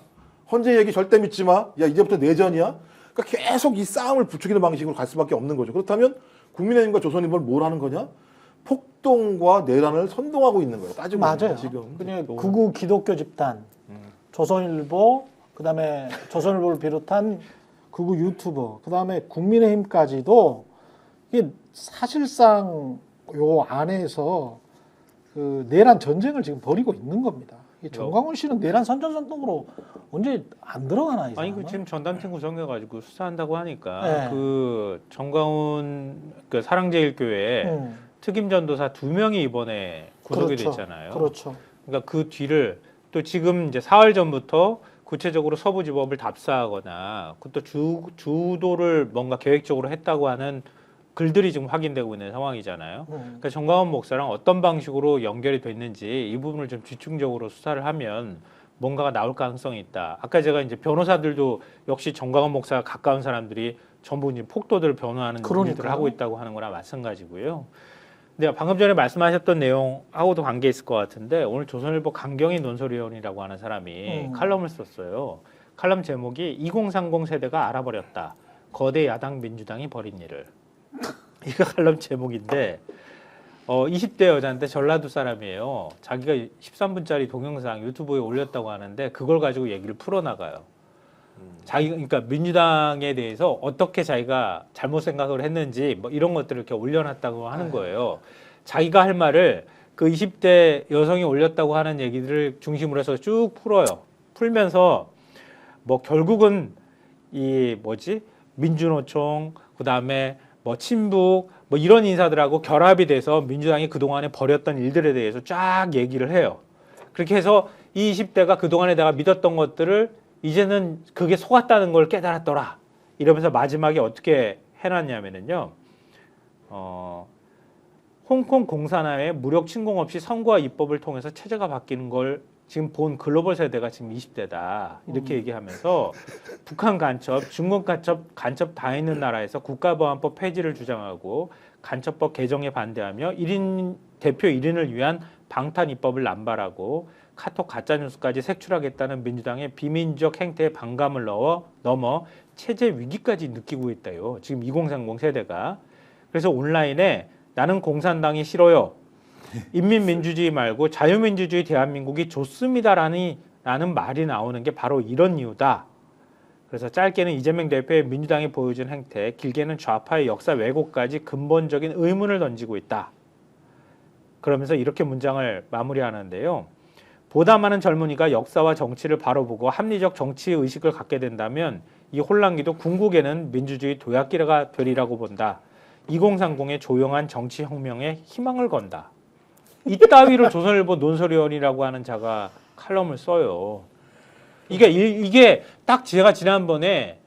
헌재 얘기 절대 믿지 마. 야, 이제부터 내전이야. 그러니까 계속 이 싸움을 부추기는 방식으로 갈 수밖에 없는 거죠. 그렇다면 국민의힘과 조선일보는 뭘 하는 거냐? 폭동과 내란을 선동하고 있는 거예요. 따지고 보면 맞아요. 지금. 그냥 극우 기독교 집단, 조선일보, 그다음에 조선일보를 비롯한 극우 유튜버, 그다음에 국민의힘까지도 이게 사실상 요 안에서 그 내란 전쟁을 지금 벌이고 있는 겁니다. 이 정광훈 씨는 내란 선전선동으로 언제 안 들어가나 이 아니 사람은? 그 지금 전담팀 구성해가지고 수사한다고 하니까 네. 그 정광훈 그 사랑제일교회 특임 전도사 2명이 이번에 구속이 그렇죠. 됐잖아요. 그렇죠. 그러니까 그 뒤를 또 지금 이제 사흘 전부터 구체적으로 서부지법을 답사하거나 그것도 주도를 뭔가 계획적으로 했다고 하는 글들이 지금 확인되고 있는 상황이잖아요. 그러니까 정광훈 목사랑 어떤 방식으로 연결이 됐는지 이 부분을 좀 집중적으로 수사를 하면 뭔가가 나올 가능성이 있다. 아까 제가 이제 변호사들도 역시 정광훈 목사가 가까운 사람들이 전부 이제 폭도들을 변호하는 일들을 하고 있다고 하는 거나 마찬가지고요. 근데 방금 전에 말씀하셨던 내용하고도 관계 있을 것 같은데 오늘 조선일보 강경희 논설위원이라고 하는 사람이 칼럼을 썼어요. 칼럼 제목이 2030 세대가 알아버렸다. 거대 야당 민주당이 벌인 일을. 이거 칼럼 제목인데 20대 여자인데 전라도 사람이에요. 자기가 13분짜리 동영상 유튜브에 올렸다고 하는데 그걸 가지고 얘기를 풀어나가요. 자기가 그러니까 민주당에 대해서 어떻게 자기가 잘못 생각을 했는지 뭐 이런 것들을 이렇게 올려놨다고 하는 거예요. 자기가 할 말을 그 20대 여성이 올렸다고 하는 얘기들을 중심으로 해서 쭉 풀어요. 풀면서 뭐 결국은 이 뭐지 민주노총 그다음에 뭐 친북 뭐 이런 인사들하고 결합이 돼서 민주당이 그동안에 벌였던 일들에 대해서 쫙 얘기를 해요. 그렇게 해서 이 20대가 그동안에 내가 믿었던 것들을 이제는 그게 속았다는 걸 깨달았더라. 이러면서 마지막에 어떻게 해놨냐면은요. 홍콩 공산화의 무력 침공 없이 선거와 입법을 통해서 체제가 바뀌는 걸 지금 본 글로벌 세대가 지금 20대다. 이렇게 얘기하면서 북한 간첩, 중국 간첩 다 있는 나라에서 국가보안법 폐지를 주장하고 간첩법 개정에 반대하며 1인 대표 1인을 위한 방탄 입법을 남발하고 카톡 가짜뉴스까지 색출하겠다는 민주당의 비민주적 행태에 반감을 넘어 체제 위기까지 느끼고 있다요. 지금 2030 세대가. 그래서 온라인에 나는 공산당이 싫어요. 인민민주주의 말고 자유민주주의 대한민국이 좋습니다라는 말이 나오는 게 바로 이런 이유다. 그래서 짧게는 이재명 대표의 민주당이 보여준 행태, 길게는 좌파의 역사 왜곡까지 근본적인 의문을 던지고 있다. 그러면서 이렇게 문장을 마무리하는데요. 보다 많은 젊은이가 역사와 정치를 바로 보고 합리적 정치 의식을 갖게 된다면 이 혼란기도 궁극에는 민주주의 도약기가 되리라고 본다. 2030의 조용한 정치 혁명에 희망을 건다. 이따위로 조선일보 논설위원이라고 하는 자가 칼럼을 써요. 이게 딱 제가 지난번에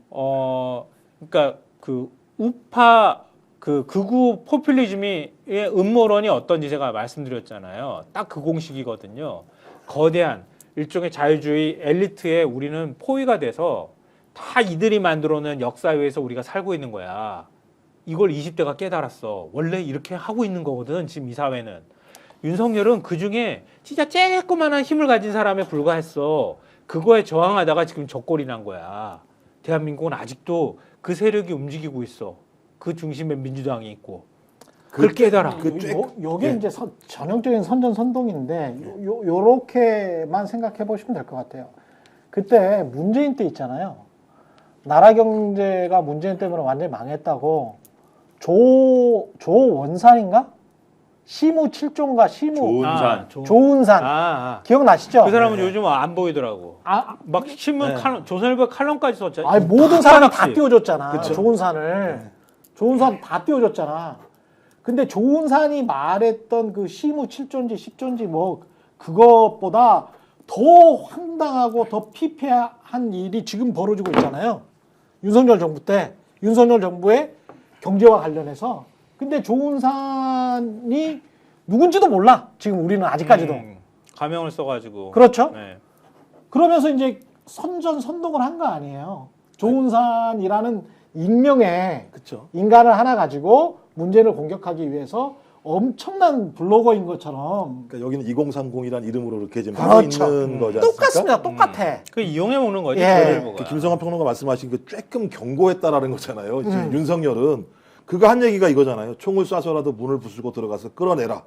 그러니까 그 우파 그 극우 포퓰리즘의 음모론이 어떤지 제가 말씀드렸잖아요. 딱 그 공식이거든요. 거대한 일종의 자유주의 엘리트에 우리는 포위가 돼서 다 이들이 만들어낸 역사위에서 우리가 살고 있는 거야. 이걸 20대가 깨달았어. 원래 이렇게 하고 있는 거거든. 지금 이 사회는. 윤석열은 그중에 진짜 쬐끄만한 힘을 가진 사람에 불과했어. 그거에 저항하다가 지금 적골이 난 거야. 대한민국은 아직도 그 세력이 움직이고 있어. 그 중심에 민주당이 있고. 그걸 깨달아. 요게 이제 전형적인 선전선동인데 요렇게만 생각해 보시면 될 것 같아요. 그때 문재인 때 있잖아요. 나라 경제가 문재인 때문에 완전히 망했다고 조원산인가? 시무 7조인가 시무 조은산 기억나시죠? 그 사람은 요즘 안 보이더라고. 막 신문 조선일보 칼럼까지 썼잖아. 아니 모든 사람이 다 띄워줬잖아. 조은산을. 조은산 다 띄워줬잖아. 근데 조은산이 말했던 그 시무 7조인지 10조인지 뭐 그것보다 더 황당하고 더 피폐한 일이 지금 벌어지고 있잖아요. 윤석열 정부 때. 윤석열 정부의 경제와 관련해서. 근데 조은산이 누군지도 몰라. 지금 우리는 아직까지도. 가명을 써가지고. 그렇죠. 네. 그러면서 이제 선동을 한 거 아니에요. 조은산이라는 익명의 그쵸. 인간을 하나 가지고 문재인을 공격하기 위해서 엄청난 블로거인 것처럼. 그러니까 여기는 2030이라는 이름으로 이렇게 지금 하고 그렇죠. 있는 거지 않습니까? 똑같습니다. 똑같아. 그 이용해 먹는 거지. 예. 조선일보가. 그 김성환 평론가 말씀하신 그 조금 경고했다라는 거잖아요. 지금 윤석열은 그거 한 얘기가 이거잖아요. 총을 쏴서라도 문을 부수고 들어가서 끌어내라.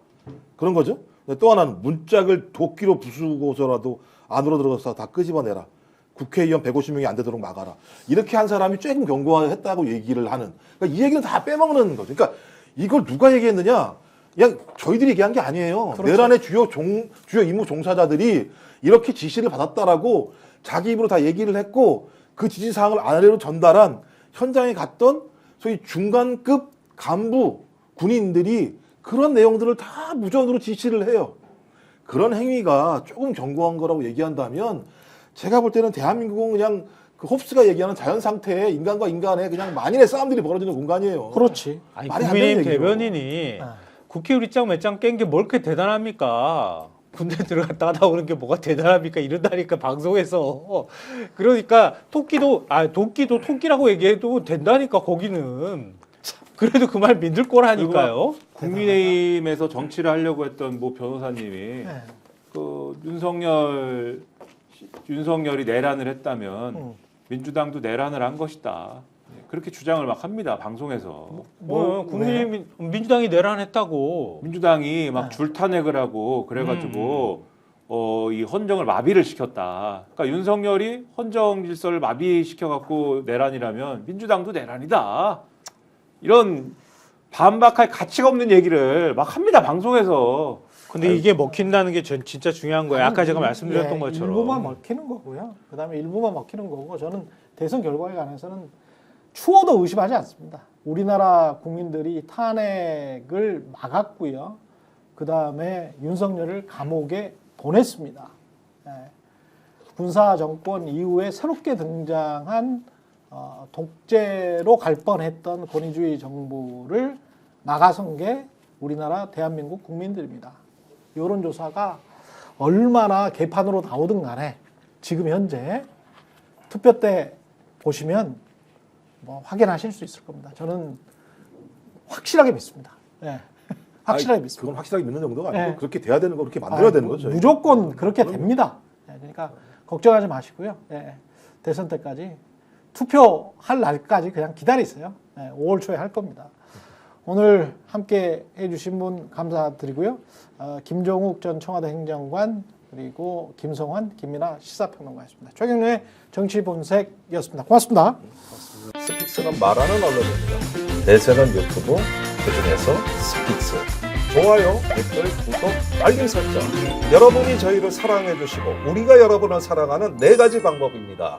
그런 거죠. 근데 또 하나는 문짝을 도끼로 부수고서라도 안으로 들어가서 다 끄집어내라. 국회의원 150명이 안 되도록 막아라. 이렇게 한 사람이 조금 경고했다고 얘기를 하는. 그러니까 이 얘기는 다 빼먹는 거죠. 그러니까 이걸 누가 얘기했느냐? 그냥 저희들이 얘기한 게 아니에요. 그렇죠. 내란의 주요 임무 종사자들이 이렇게 지시를 받았다라고 자기 입으로 다 얘기를 했고 그 지시사항을 아래로 전달한 현장에 갔던 소위 중간급 간부 군인들이 그런 내용들을 다 무전으로 지시를 해요. 그런 행위가 조금 경고한 거라고 얘기한다면 제가 볼 때는 대한민국은 그냥 그 홉스가 얘기하는 자연 상태에 인간과 인간의 그냥 만인의 싸움들이 벌어지는 공간이에요. 그렇지. 아니, 말이 안 되는 국민의힘 얘기죠. 대변인이 국회 우리짱 몇장 깬 게 뭘 그렇게 대단합니까? 군대 들어갔다 나오는 게 뭐가 대단합니까? 이런다니까 방송에서. 그러니까 도끼도 토끼라고 얘기해도 된다니까 거기는. 그래도 그 말 믿을 거라니까요. 국민의힘에서 정치를 하려고 했던 뭐 변호사님이 그 윤석열이 내란을 했다면 민주당도 내란을 한 것이다. 그렇게 주장을 막 합니다. 방송에서. 국민의힘 민주당이 내란했다고. 민주당이 막 줄탄핵을 하고 그래가지고 이 헌정을 마비를 시켰다. 그러니까 윤석열이 헌정 질서를 마비시켜갖고 내란이라면 민주당도 내란이다. 이런 반박할 가치가 없는 얘기를 막 합니다. 방송에서. 근데 이게 먹힌다는 게 진짜 중요한 거예요. 아까 제가 말씀드렸던 것처럼. 일부만 먹히는 거고요. 그다음에 일부만 먹히는 거고 저는 대선 결과에 관해서는 추호도 의심하지 않습니다. 우리나라 국민들이 탄핵을 막았고요. 그다음에 윤석열을 감옥에 보냈습니다. 군사 정권 이후에 새롭게 등장한 독재로 갈 뻔했던 권위주의 정부를 막아선 게 우리나라 대한민국 국민들입니다. 여론조사가 얼마나 개판으로 나오든 간에 지금 현재 투표 때 보시면 뭐 확인하실 수 있을 겁니다. 저는 확실하게 믿습니다. 확실하게 믿습니다. 그건 확실하게 믿는 정도가 아니고 네. 그렇게 돼야 되는 거 그렇게 만들어야 되는 거죠. 무조건 그렇게 됩니다. 그러니까 걱정하지 마시고요. 대선 때까지 투표할 날까지 그냥 기다리세요. 5월 초에 할 겁니다. 오늘 함께 해주신 분 감사드리고요. 김종욱 전 청와대 행정관 그리고 김성환, 김민아 시사평론가였습니다. 최경련의 정치본색이었습니다. 고맙습니다. 스픽스는 말하는 언론입니다. 대세는 유튜브, 그중에서 스픽스. 좋아요, 댓글, 구독, 알림 설정. 여러분이 저희를 사랑해 주시고 우리가 여러분을 사랑하는 4가지 방법입니다.